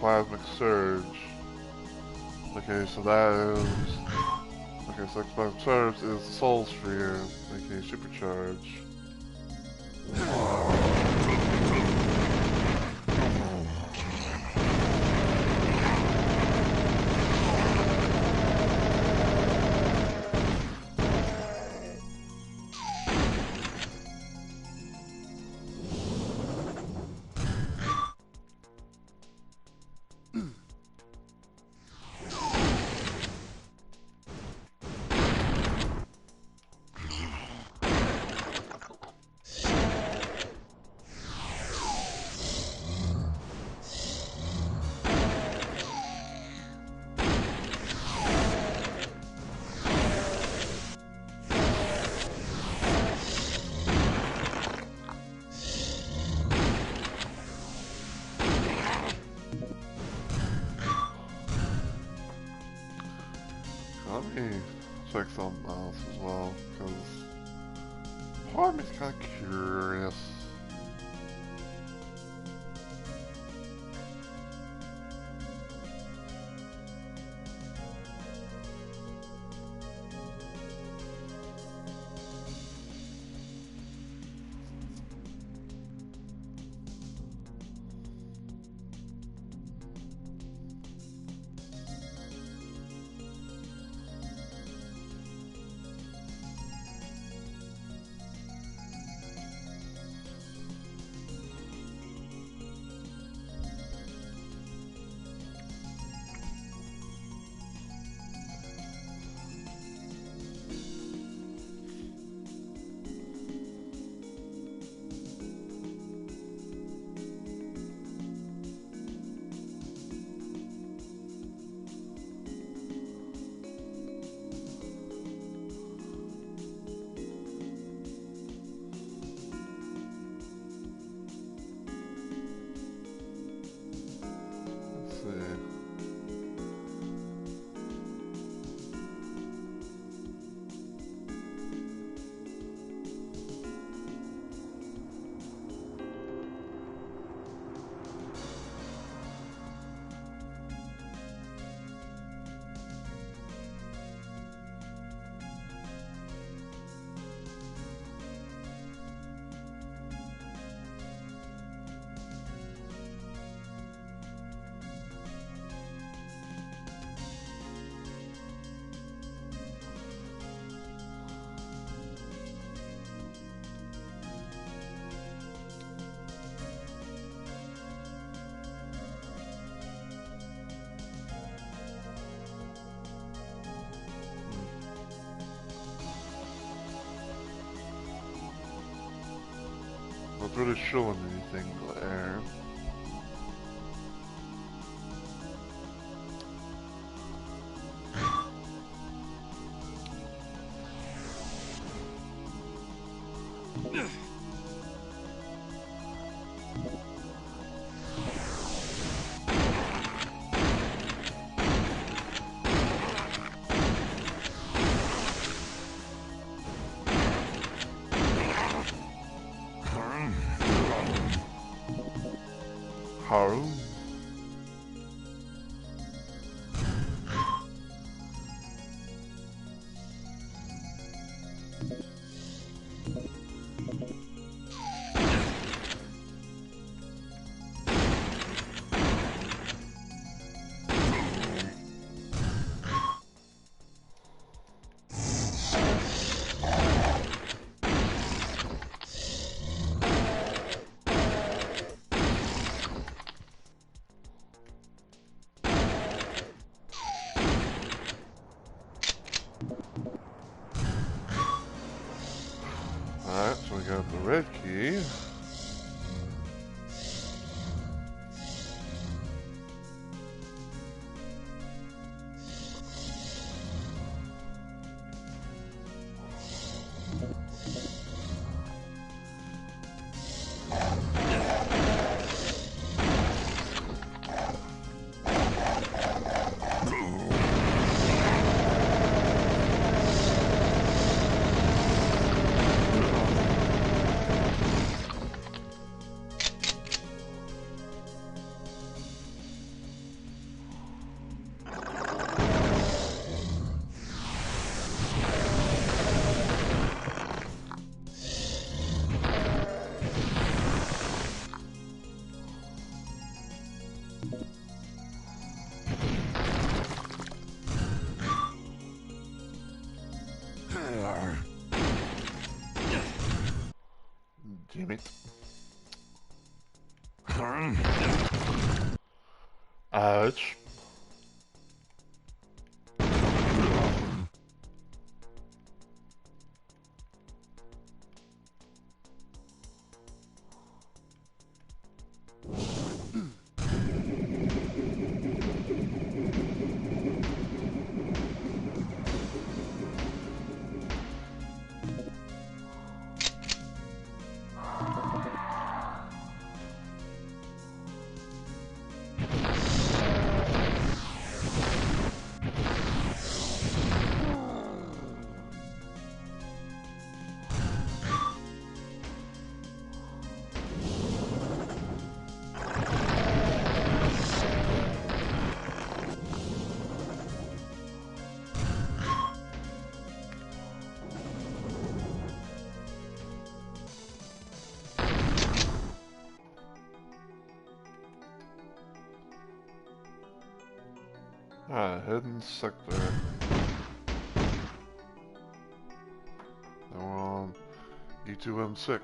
Plasmic Surge. Okay, so that is... Okay, so Plasmic Surge is Soul Sphere, aka Supercharge. fix something else as well, because part of me's kind of curious. Not really showing anything there. Haru. Alright, so we got the red key. Damn it. Ouch. Alright, hidden sector. Now we're on E2M6.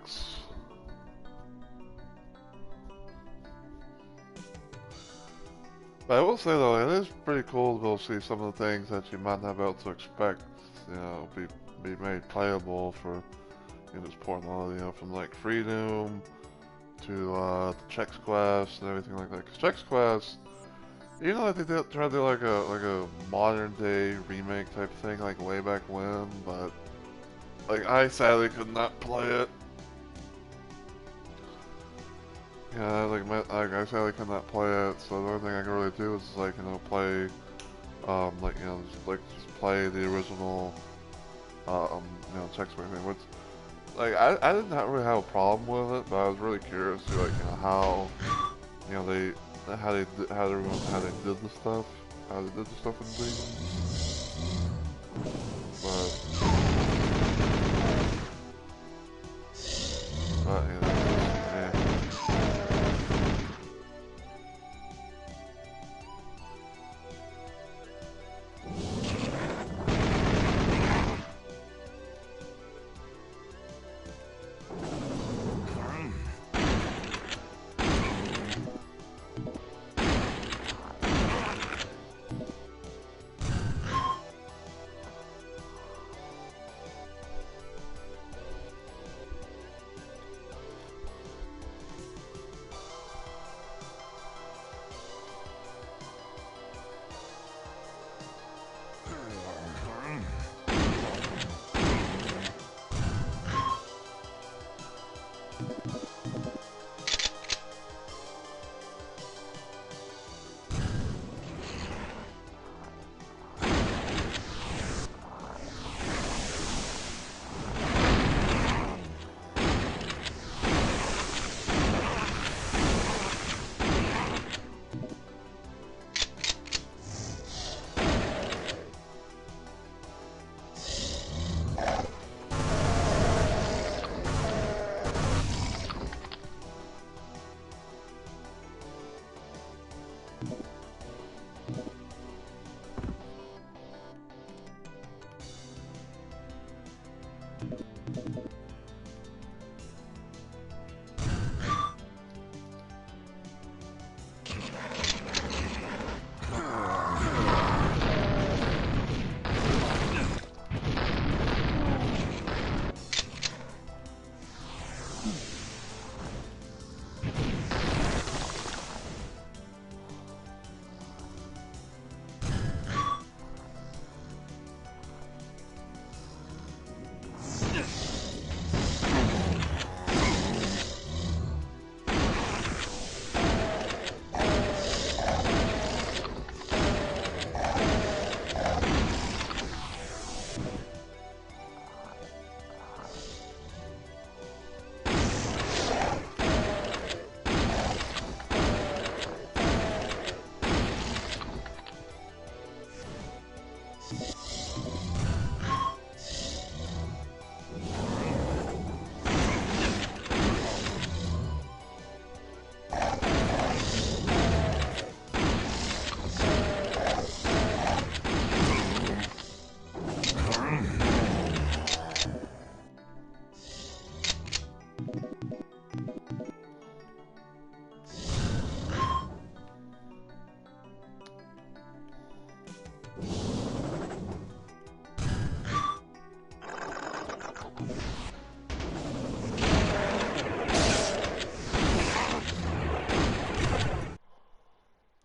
But I will say though, it is pretty cool to be able to see some of the things that you might not be able to expect, you know, be made playable for this portfolio, you know, from like FreeDooM to the Chex Quest and everything like that. Because Chex Quest, you know, they tried to do like a modern day remake type thing, like way back when, but like I sadly could not play it. Yeah, like I sadly could not play it. So the only thing I can really do is like play, like just play the original, Chex Quest thing. Which like I did not really have a problem with it, but I was really curious to like how they how they did the stuff, how they did the stuff in the but you know, yeah.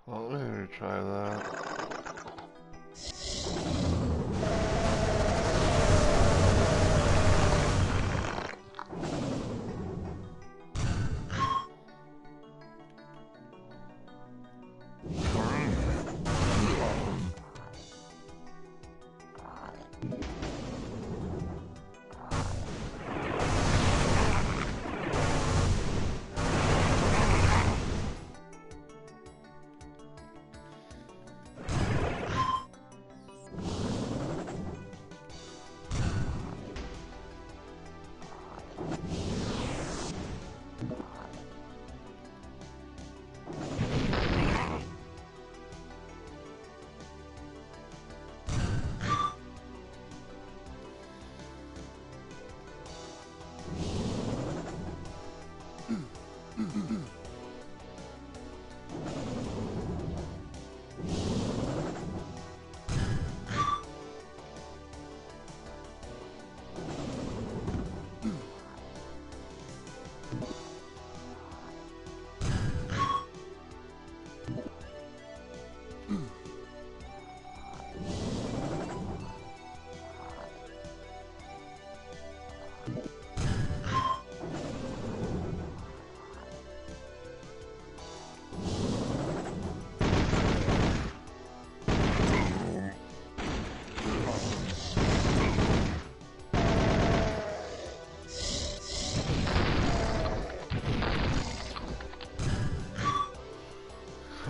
Well, let me try that.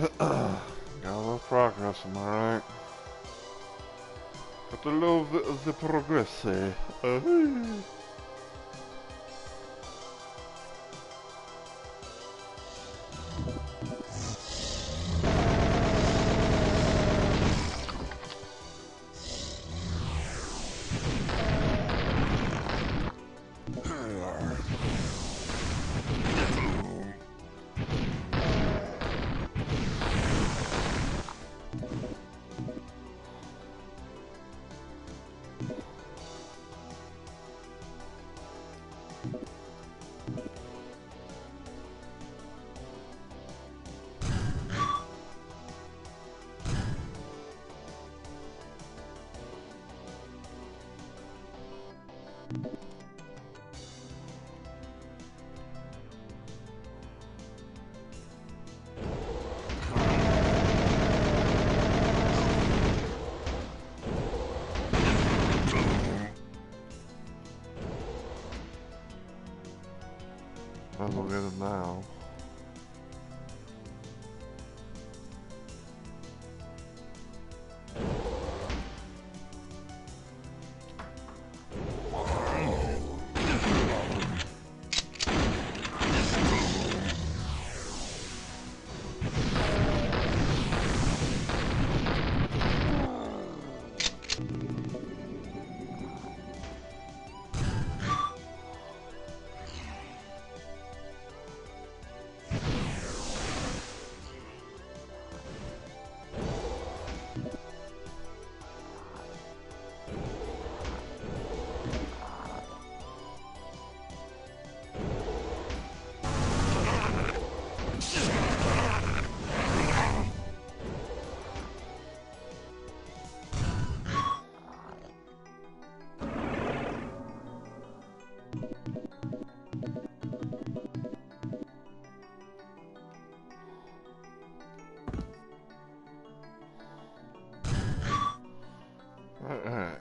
Got a little progress, am I right? Got to love the progress, eh? Might as well get it now. Alright.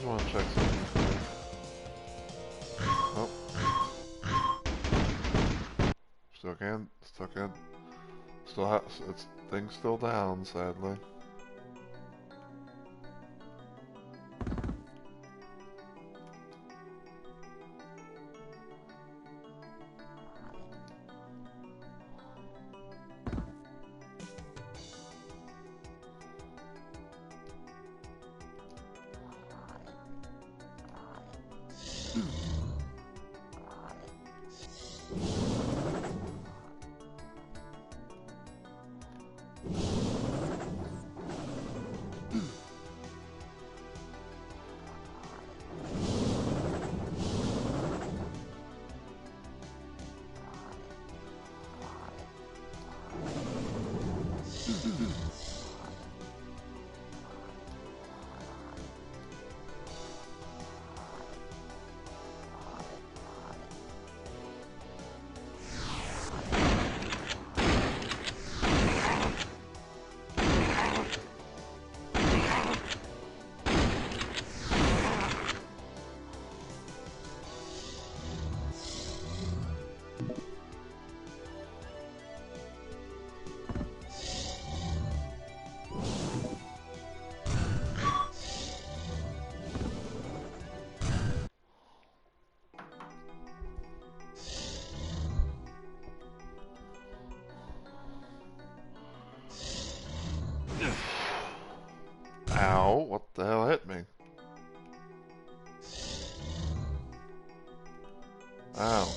Just want to check something. Oh. Still can. Still can. Still has. It's thing's still down, sadly. Ow, what the hell hit me? Ow.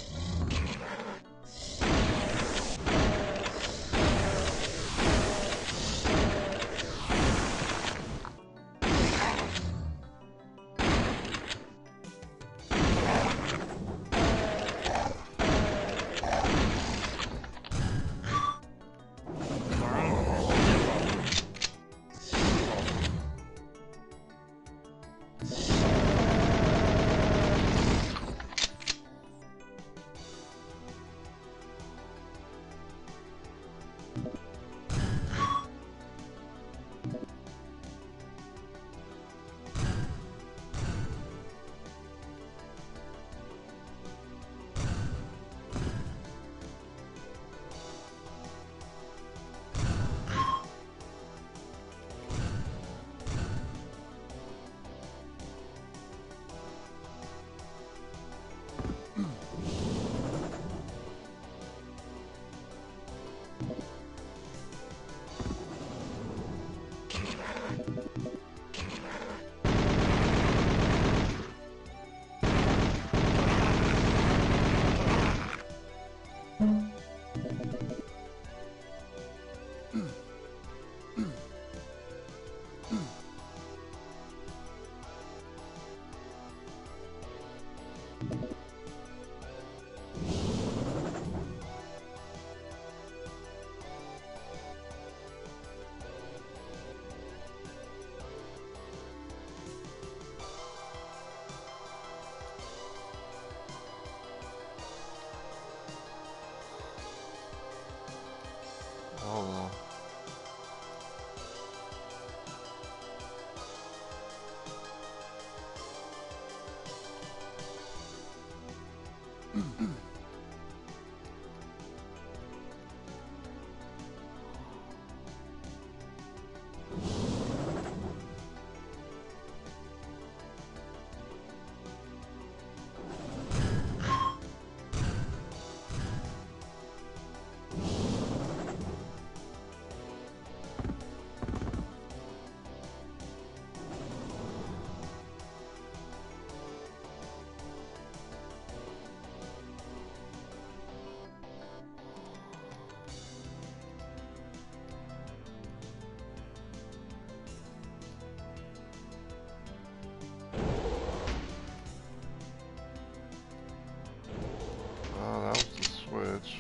Oh, that was the switch.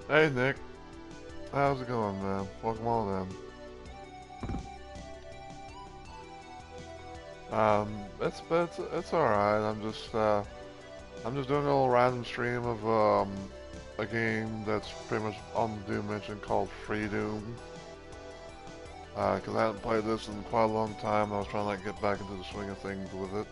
Hey Nick, how's it going, man? Welcome on in. It's all right. I'm just doing a little random stream of a game that's pretty much on the Doom mention called FreeDooM. Because I hadn't played this in quite a long time. I was trying to like get back into the swing of things with it.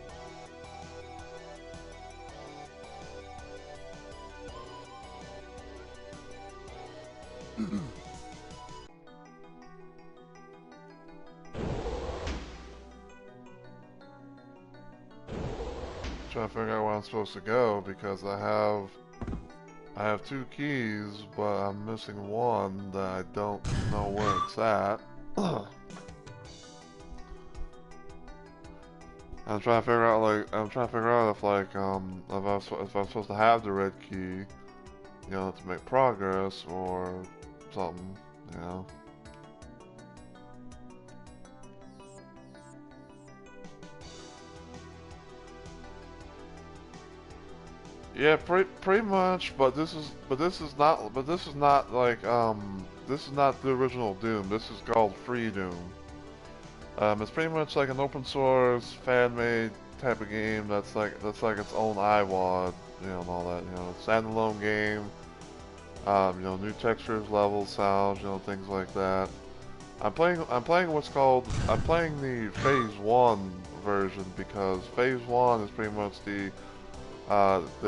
Trying to figure out where I'm supposed to go because I have two keys, but I'm missing one that I don't know where it's at. I'm trying to figure out if like if I'm supposed to have the red key, to make progress or something, you know. Yeah, pretty much, this is not like this is not the original Doom. This is called FreeDooM. It's pretty much like an open source fan made type of game that's like its own iWad, and all that, standalone game. New textures, levels, sounds, things like that. I'm playing the Phase 1 version because Phase 1 is pretty much the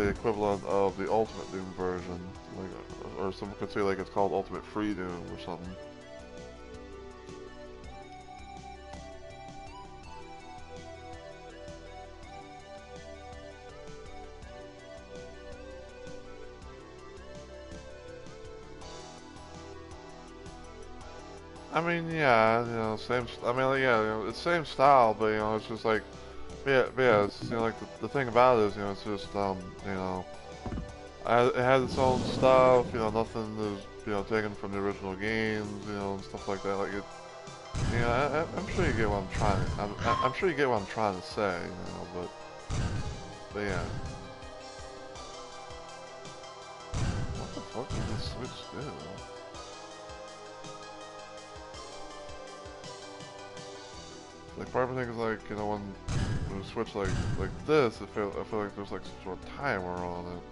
equivalent of the Ultimate Doom version, or some could say like it's called Ultimate Free Doom or something. I mean, yeah, same. I mean, yeah, it's same style, but it's just like, yeah, it's, like the thing about it is, it's just, it has its own stuff. Nothing is, taken from the original games, and stuff like that. Like it, I'm sure you get what I'm trying. I'm sure you get what I'm trying to say, but yeah. What the fuck did this switch do? Like part of me thinks like, when you switch like this, I feel like there's like some sort of timer on it.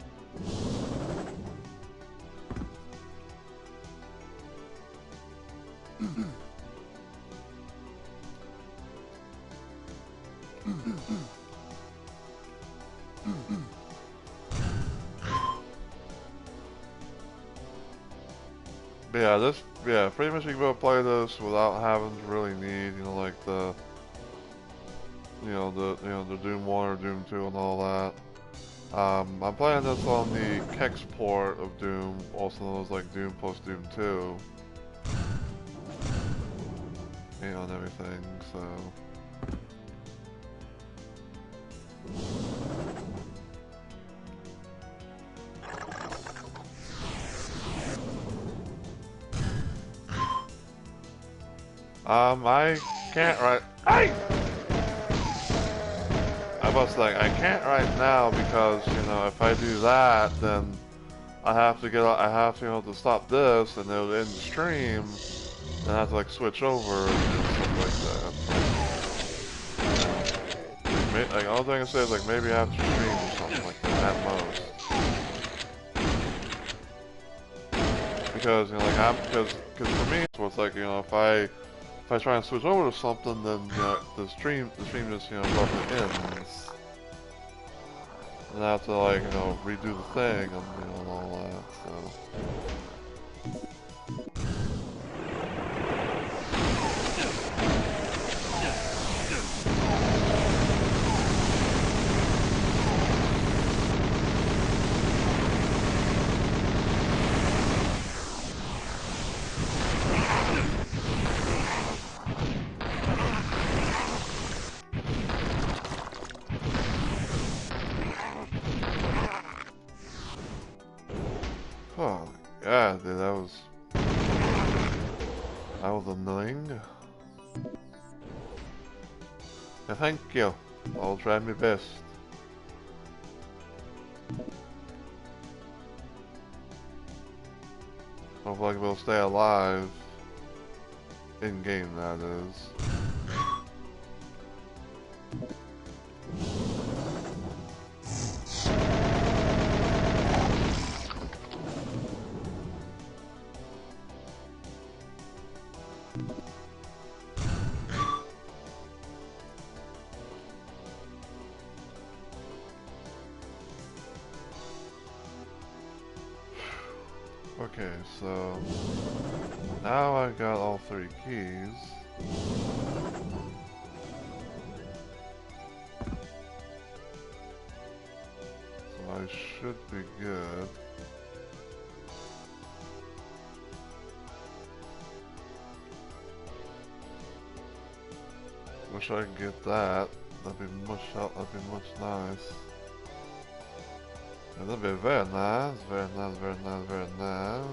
But yeah, pretty much you can go play this without having to really need, like the Doom 1 or Doom 2 and all that. I'm playing this on the Kex port of Doom, also known as like Doom plus Doom 2. And everything, so. I can't right. I was like, I can't right now because if I do that, then I have to stop this, and it'll end the stream, and I have to like switch over and stuff like that. Like all thing I can say is like maybe after stream or something like that at most. Because because for me, so it's like if I try and switch over to something, then the stream just abruptly ends, and I have to like redo the thing and all that. So. Oh, yeah, dude, that was annoying. Yeah, thank you. I'll try my best. Hopefully I will stay alive. In game, that is. Okay, so now I've got all 3 keys. So I should be good. Wish I could get that. that'd be much help, that'd be much nice. Yeah, that'd be very nice, very nice, very nice, very nice.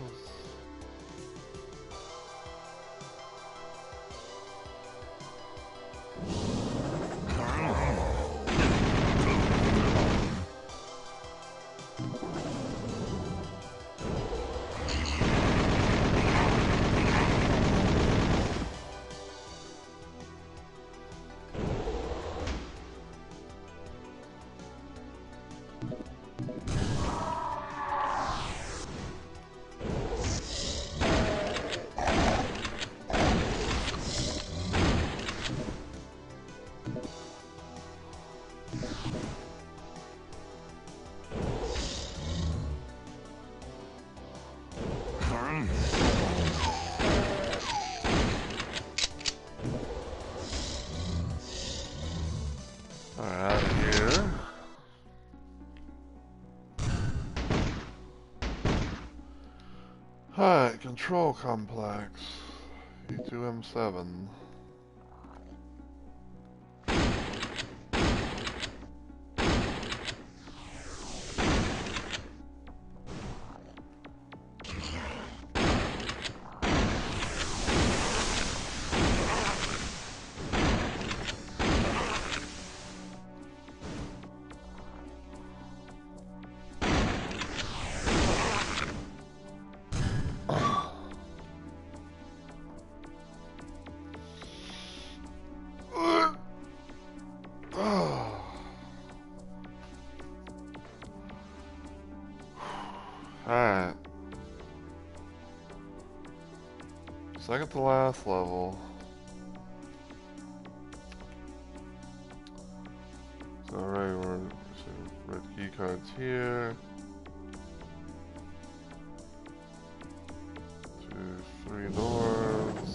Alright, out of here. Alright, control complex. E2M7. Alright. Second to last level. So we're red key cards here. 2, 3 doors.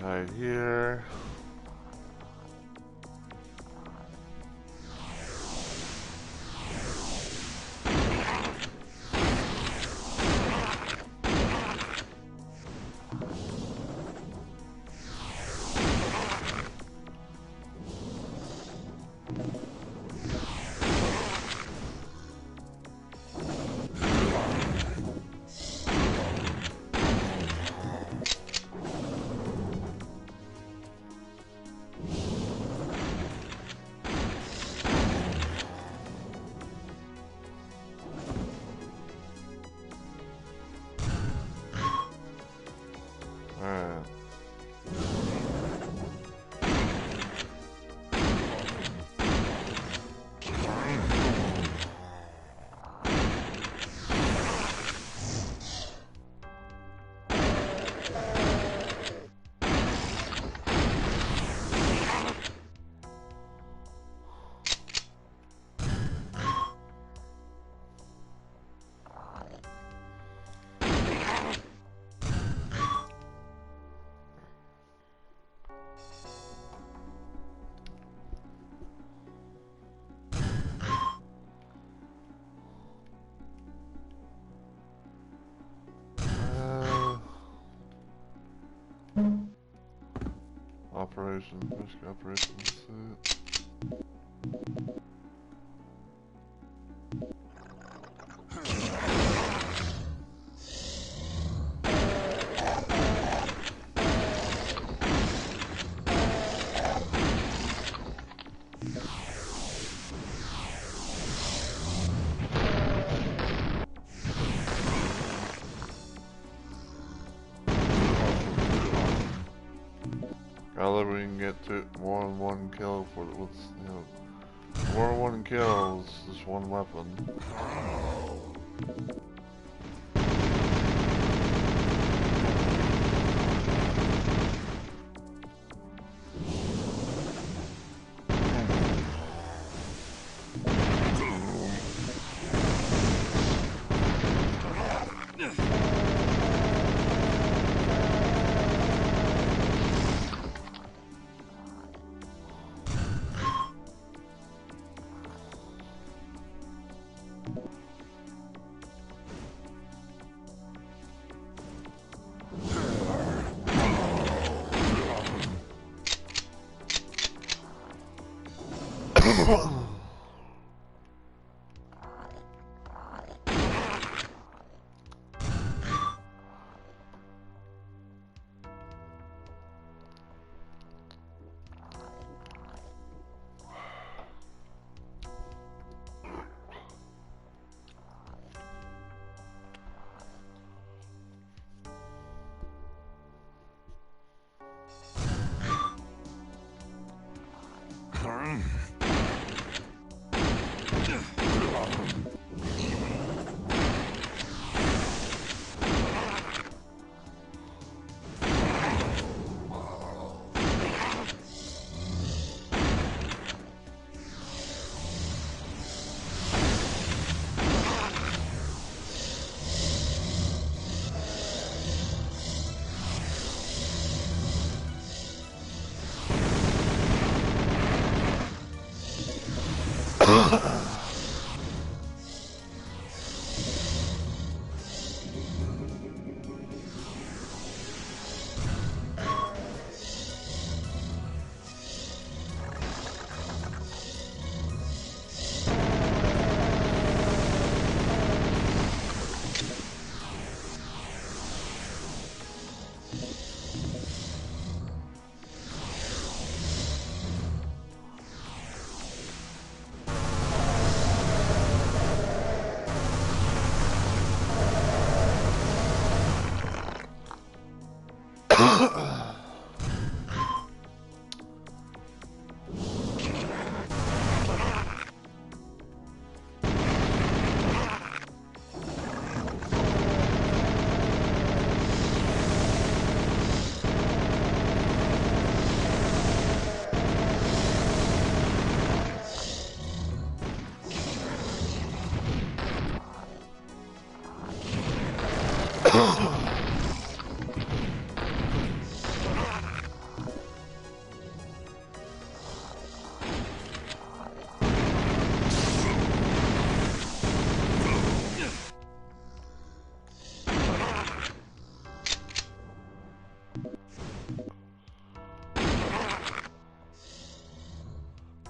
Right here. Alright. operations, basic operations suit. However, we can get to more than one kill for with, you know, more than one kills, just one weapon.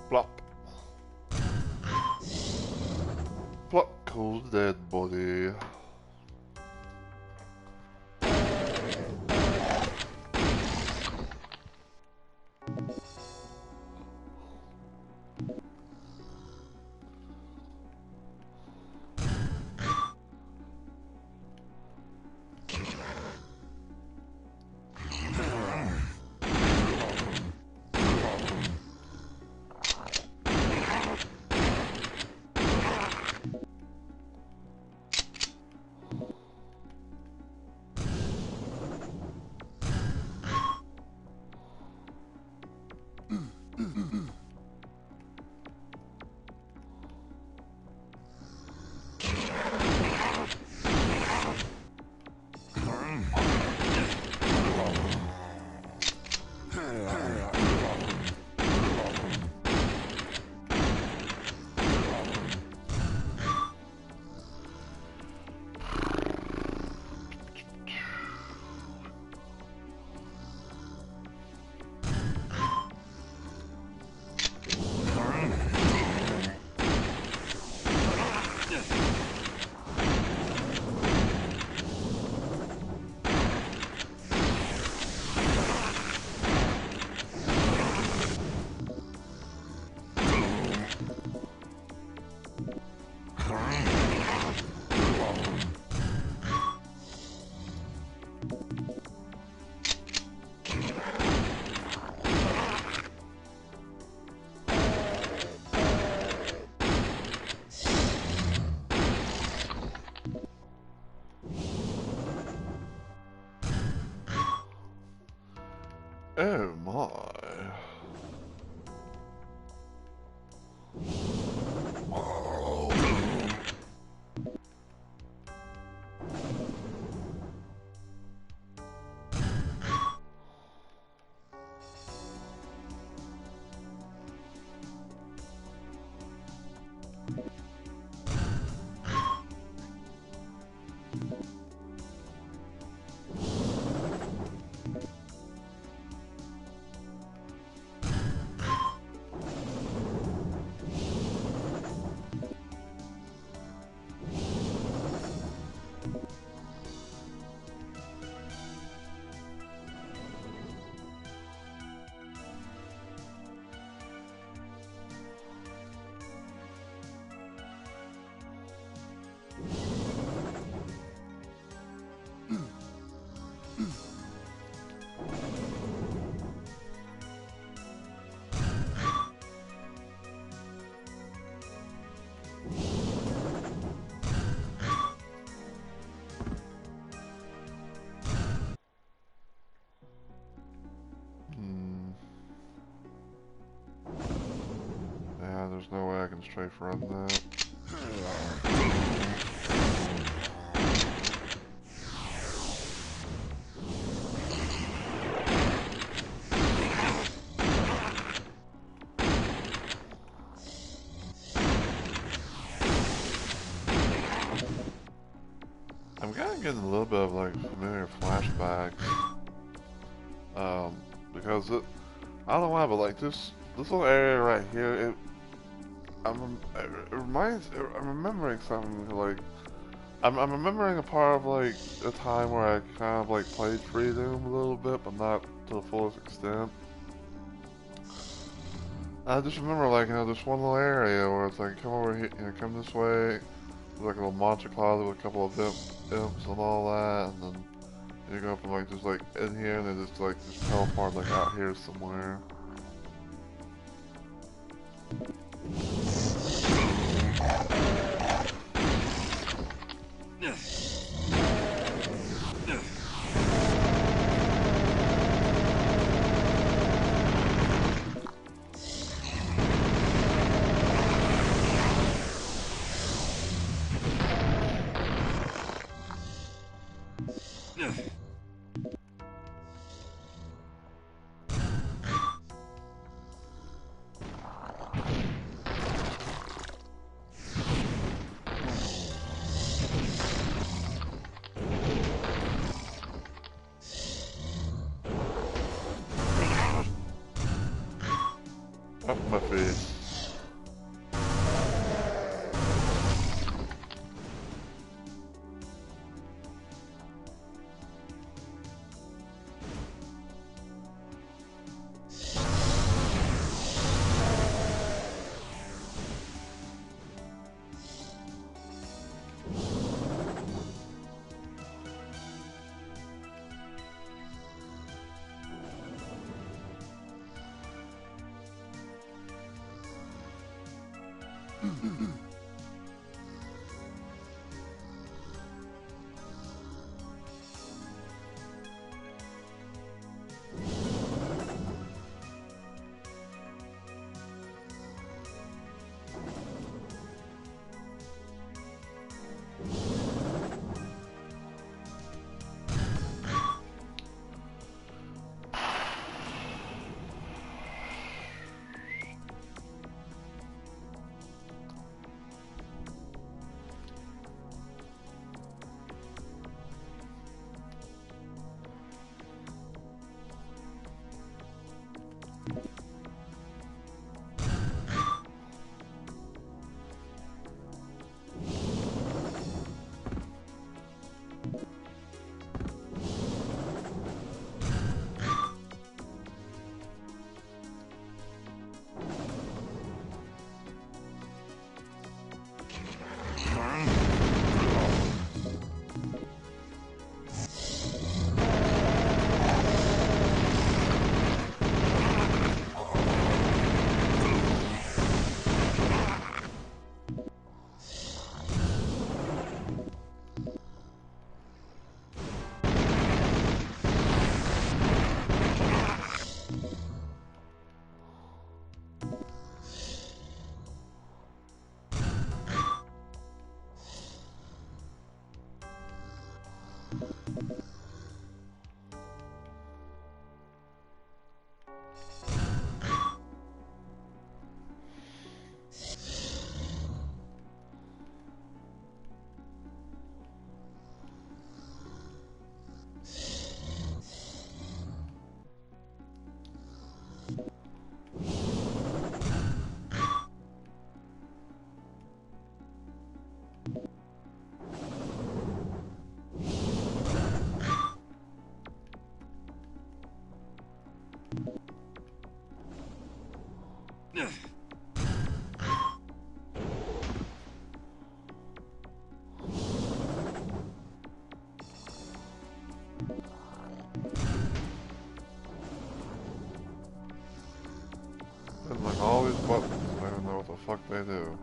Plop. Plop goes dead body. Oh my. Hmm. Yeah, there's no way I can strafe run that. I'm kind of getting a little bit of like familiar flashbacks. Because I don't know why, but like this little area right here, it reminds, I'm remembering something like, I'm remembering a part of like a time where I kind of like played FreeDooM a little bit, but not to the fullest extent. I just remember like, this one little area where it's like, come over here, come this way. There's like a little monster closet with a couple of imps and all that, and then you go up and like just like in here, and then just teleport like out here somewhere. Up my face. they do.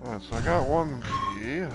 Alright, so I got one key.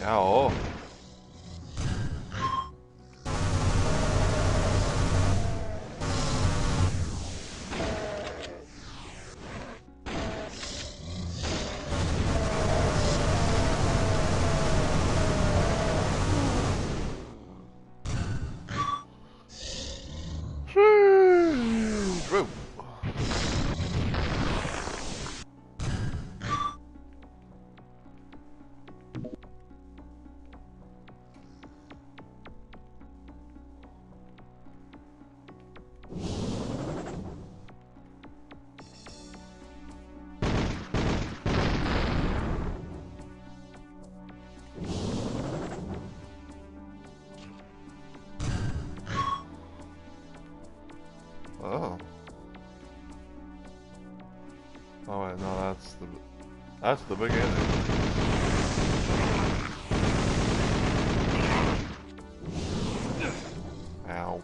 Ow. Whoa. Oh. Oh wait, no, that's the beginning. Ow.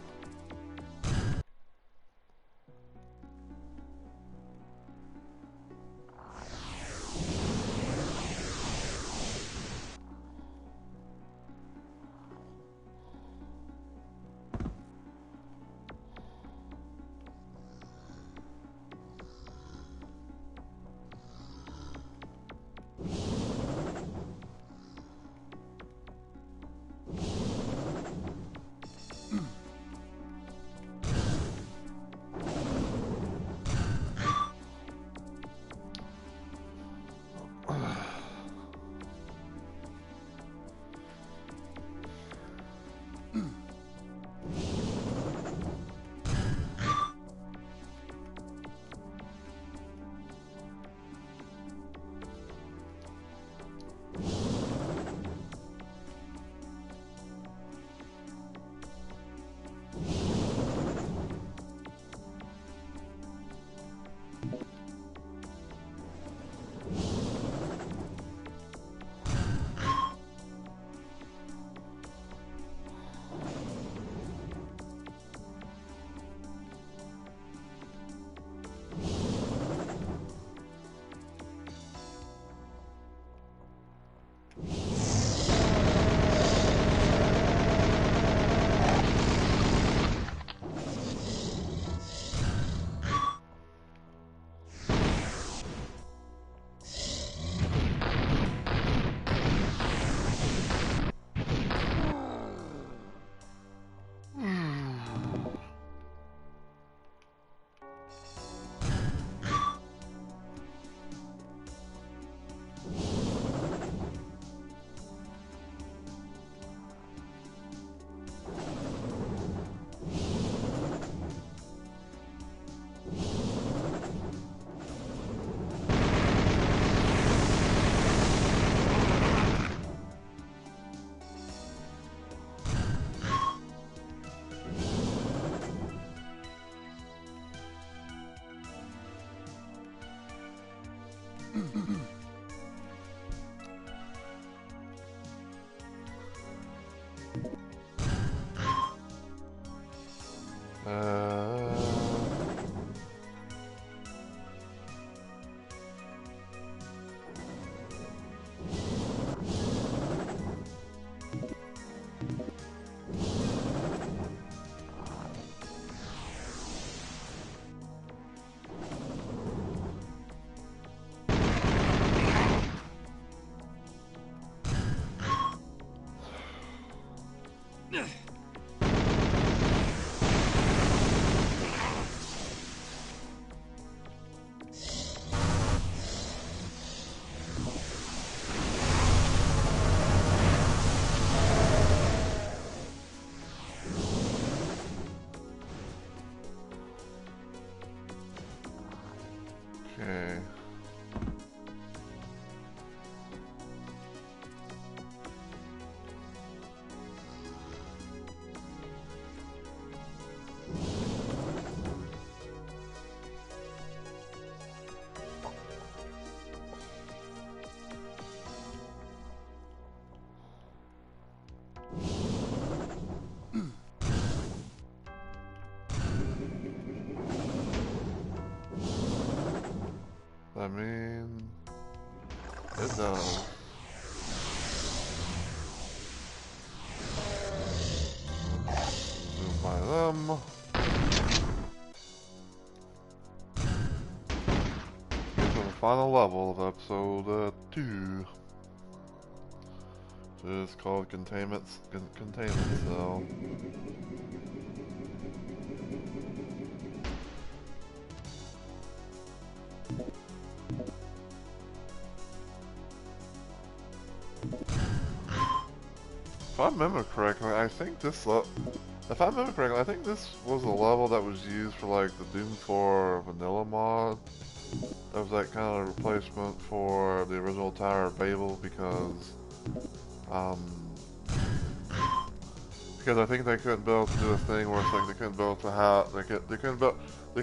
Okay. I mean, it does. Zoom by them. Get to the final level of episode 2. It's called Containment Cell. If I remember correctly, I think this if I remember correctly, I think this was a level that was used for like the Doom 4 vanilla mod. That was that kind of replacement for the original Tower of Babel because I think they couldn't be able to do a thing where it's like they couldn't be able to have they couldn't be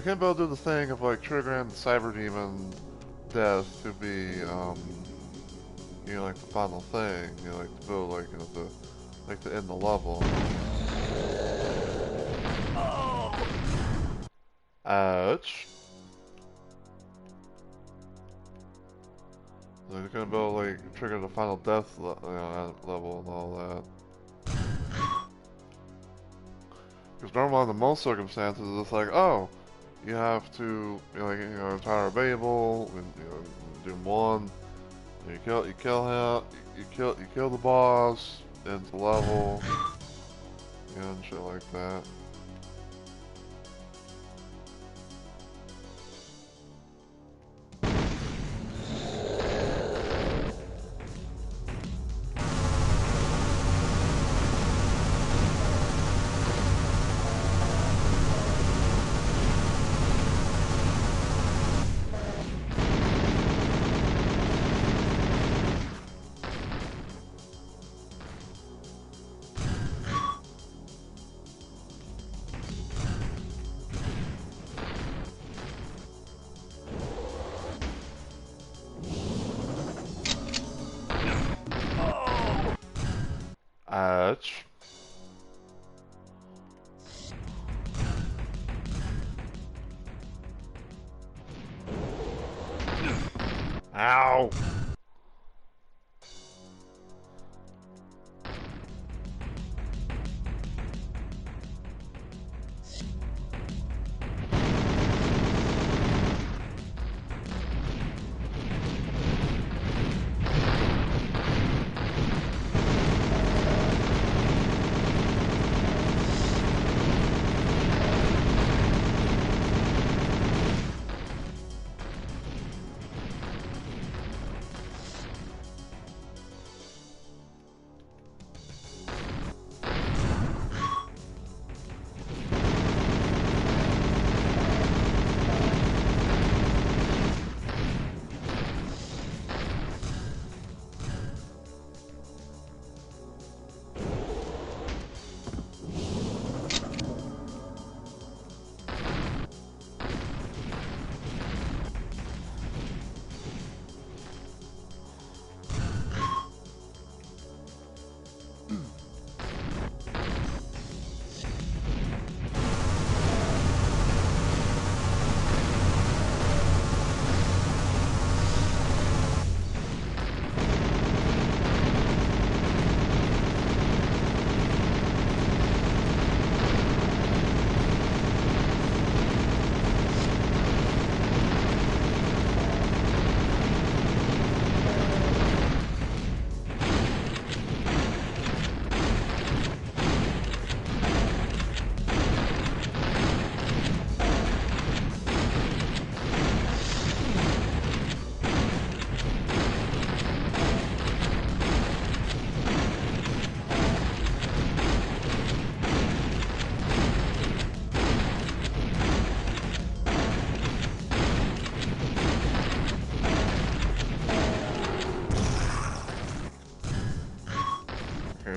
able to do the thing of like triggering the Cyber Demon death to be you know, like the final thing, you know, like to build like you know to end the level. Ouch. Like they couldn't be able to like trigger the final death level and all that. Because normally in the most circumstances it's like, oh, you have to, you know, like, you know, Tower of Babel, and, you know, Doom 1, you kill him, you kill the boss, into level, you know, and shit like that. Ouch. Ow!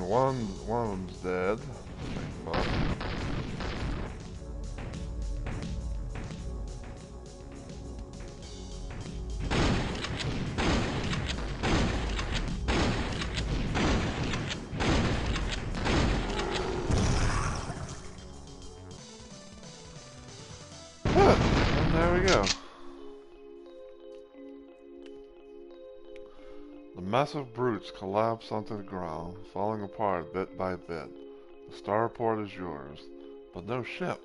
one of them's dead. But and there we go. The massive brutes collapse onto the ground, falling apart bit by bit. The starport is yours, but no ship.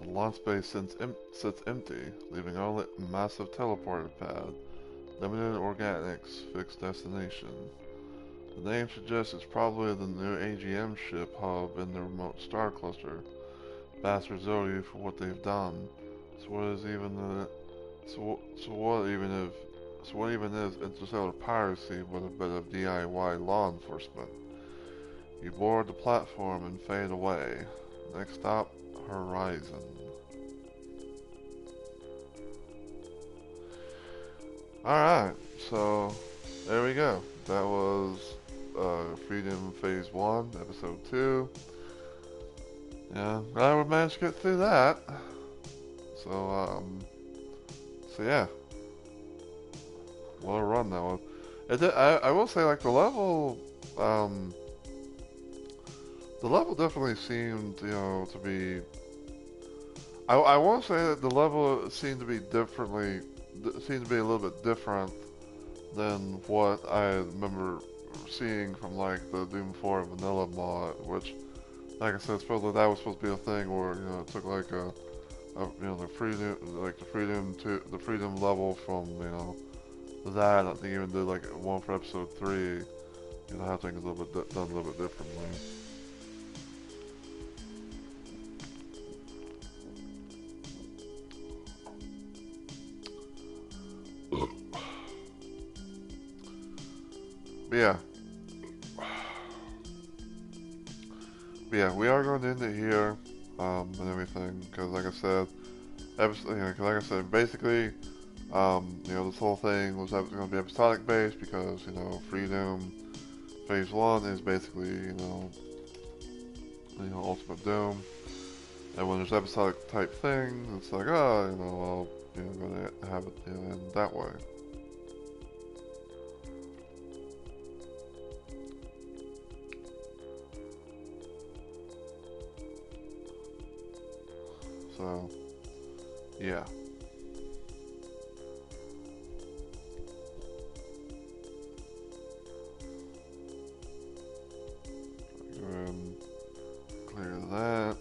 The launch base sits empty, leaving only a massive teleporter pad. Limited organics, fixed destination. The name suggests it's probably the new AGM ship hub in the remote star cluster. Bastards owe you for what they've done. So what even is interstellar piracy but a bit of DIY law enforcement? You board the platform and fade away. Next stop, Horizon. Alright, so there we go. That was FreeDooM Phase 1, Episode 2. Yeah, glad we managed to get through that. So yeah. What a run that was. I will say, like, the level definitely seemed, to be... I won't say that the level seemed to be seemed to be a little bit different than what I remember seeing from, like, the Doom 4 vanilla mod, which, like I said, supposedly that was supposed to be a thing where, it took, like, the FreeDooM level from, that. I think even did, like, one for Episode 3, how things done a little bit differently. But yeah, we are going to end it here, and everything, because like I said, basically, this whole thing was going to be episodic based because, FreeDooM Phase 1 is basically, Ultimate Doom, and when there's episodic type things, it's like, going to have it end that way. So, yeah. Go ahead and clear that.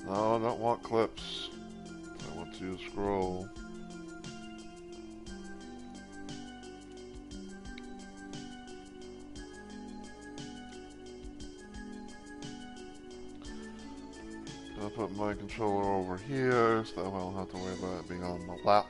No, I don't want clips. I want to scroll. I'll put my controller over here so that I don't have to worry about it being on my lap.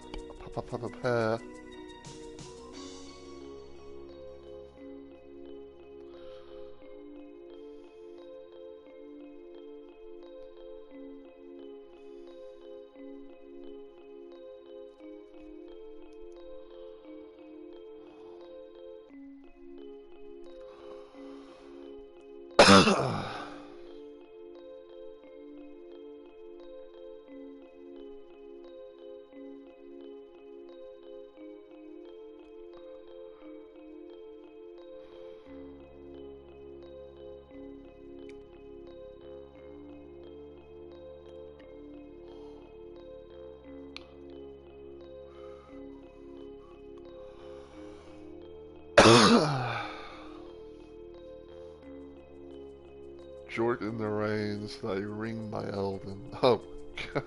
Jordan the reins, thy ring my Elden. Oh, God.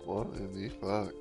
What in the fuck?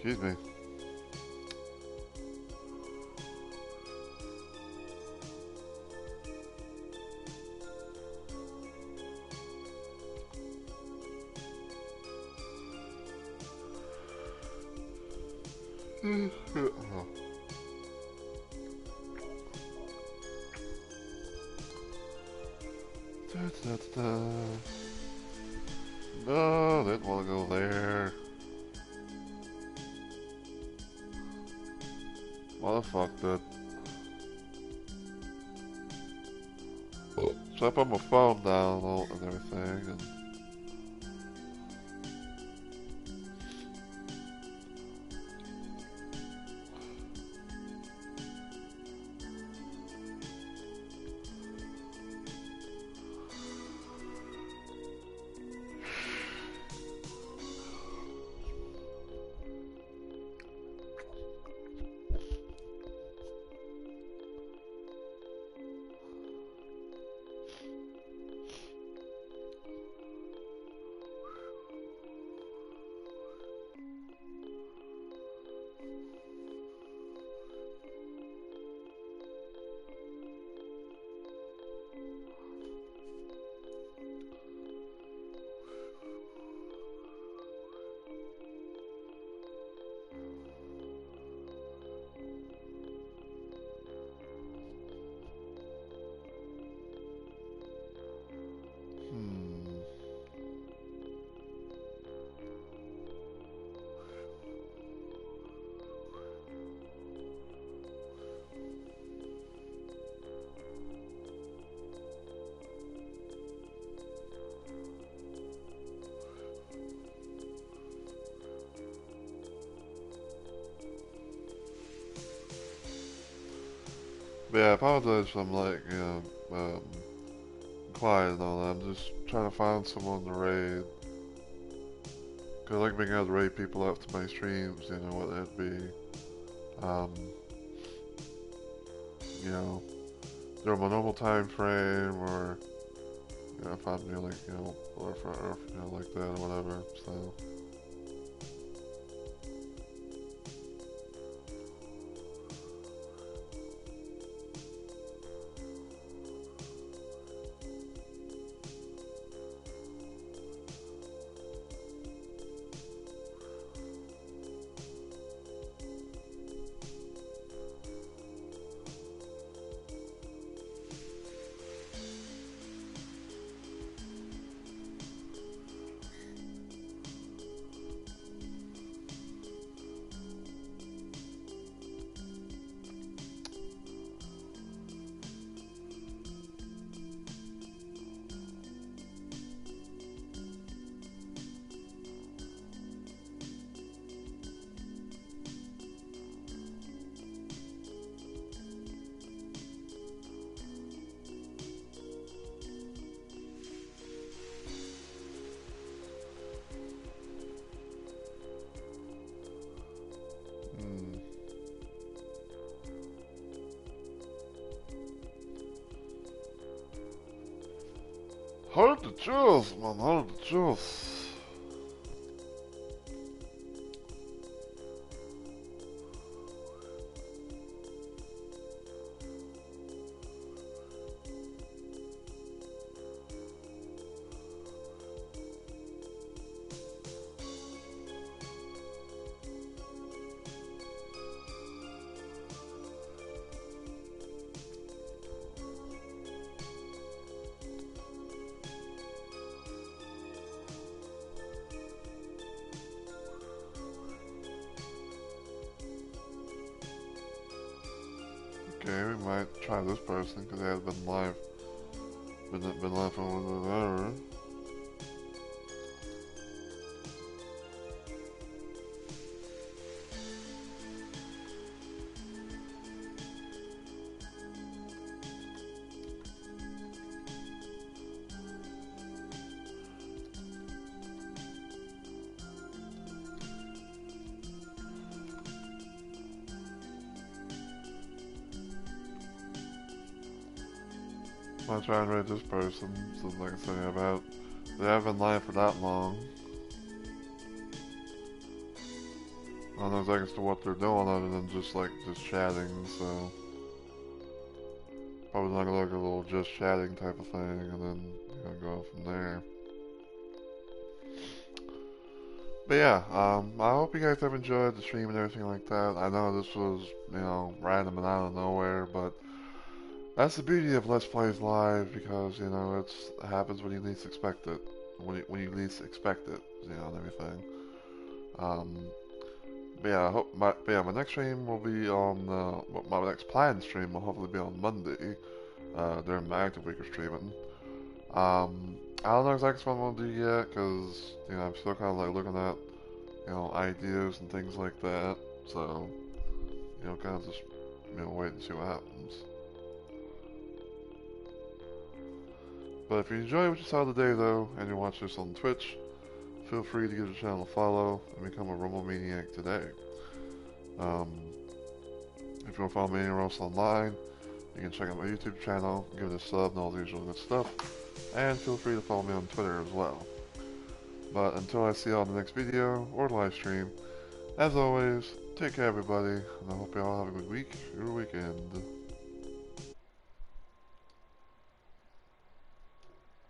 Excuse me. No, didn't want to go there. Motherfuck that. So I put my phone down and everything, and but yeah, I apologize if I'm like, quiet and all that. I'm just trying to find someone to raid. Cause I like being able to raid people out to my streams, you know, whether it be, you know, during my normal time frame, or, you know, if I'm really, you know, or you know, like that, or whatever, so. Hard to choose, man, hard to choose. Okay, we might try this person because they have been live, been live for a little bit ever. Might try and rate this person, since like I say, they haven't been live for that long. I don't know exactly as to what they're doing other than just chatting, so probably not gonna look a little just chatting type of thing, and then go from there. But yeah, I hope you guys have enjoyed the stream and everything like that. I know this was, random and out of nowhere, but that's the beauty of Let's Plays Live, because, it happens when you least expect it. When you least expect it, and everything. But yeah, my next stream will be on, my next planned stream will hopefully be on Monday, during my active week of streaming. I don't know exactly what I'm gonna do yet, because, I'm still kind of like looking at, ideas and things like that, so, kind of just, wait and see what happens. But if you enjoyed what you saw today, though, and you're watching this on Twitch, feel free to give the channel a follow and become a Rumble Maniac today. If you want to follow me anywhere else online, you can check out my YouTube channel, give it a sub, and all the usual good stuff. And feel free to follow me on Twitter as well. But until I see you all in the next video or live stream, as always, take care everybody, and I hope you all have a good week or weekend.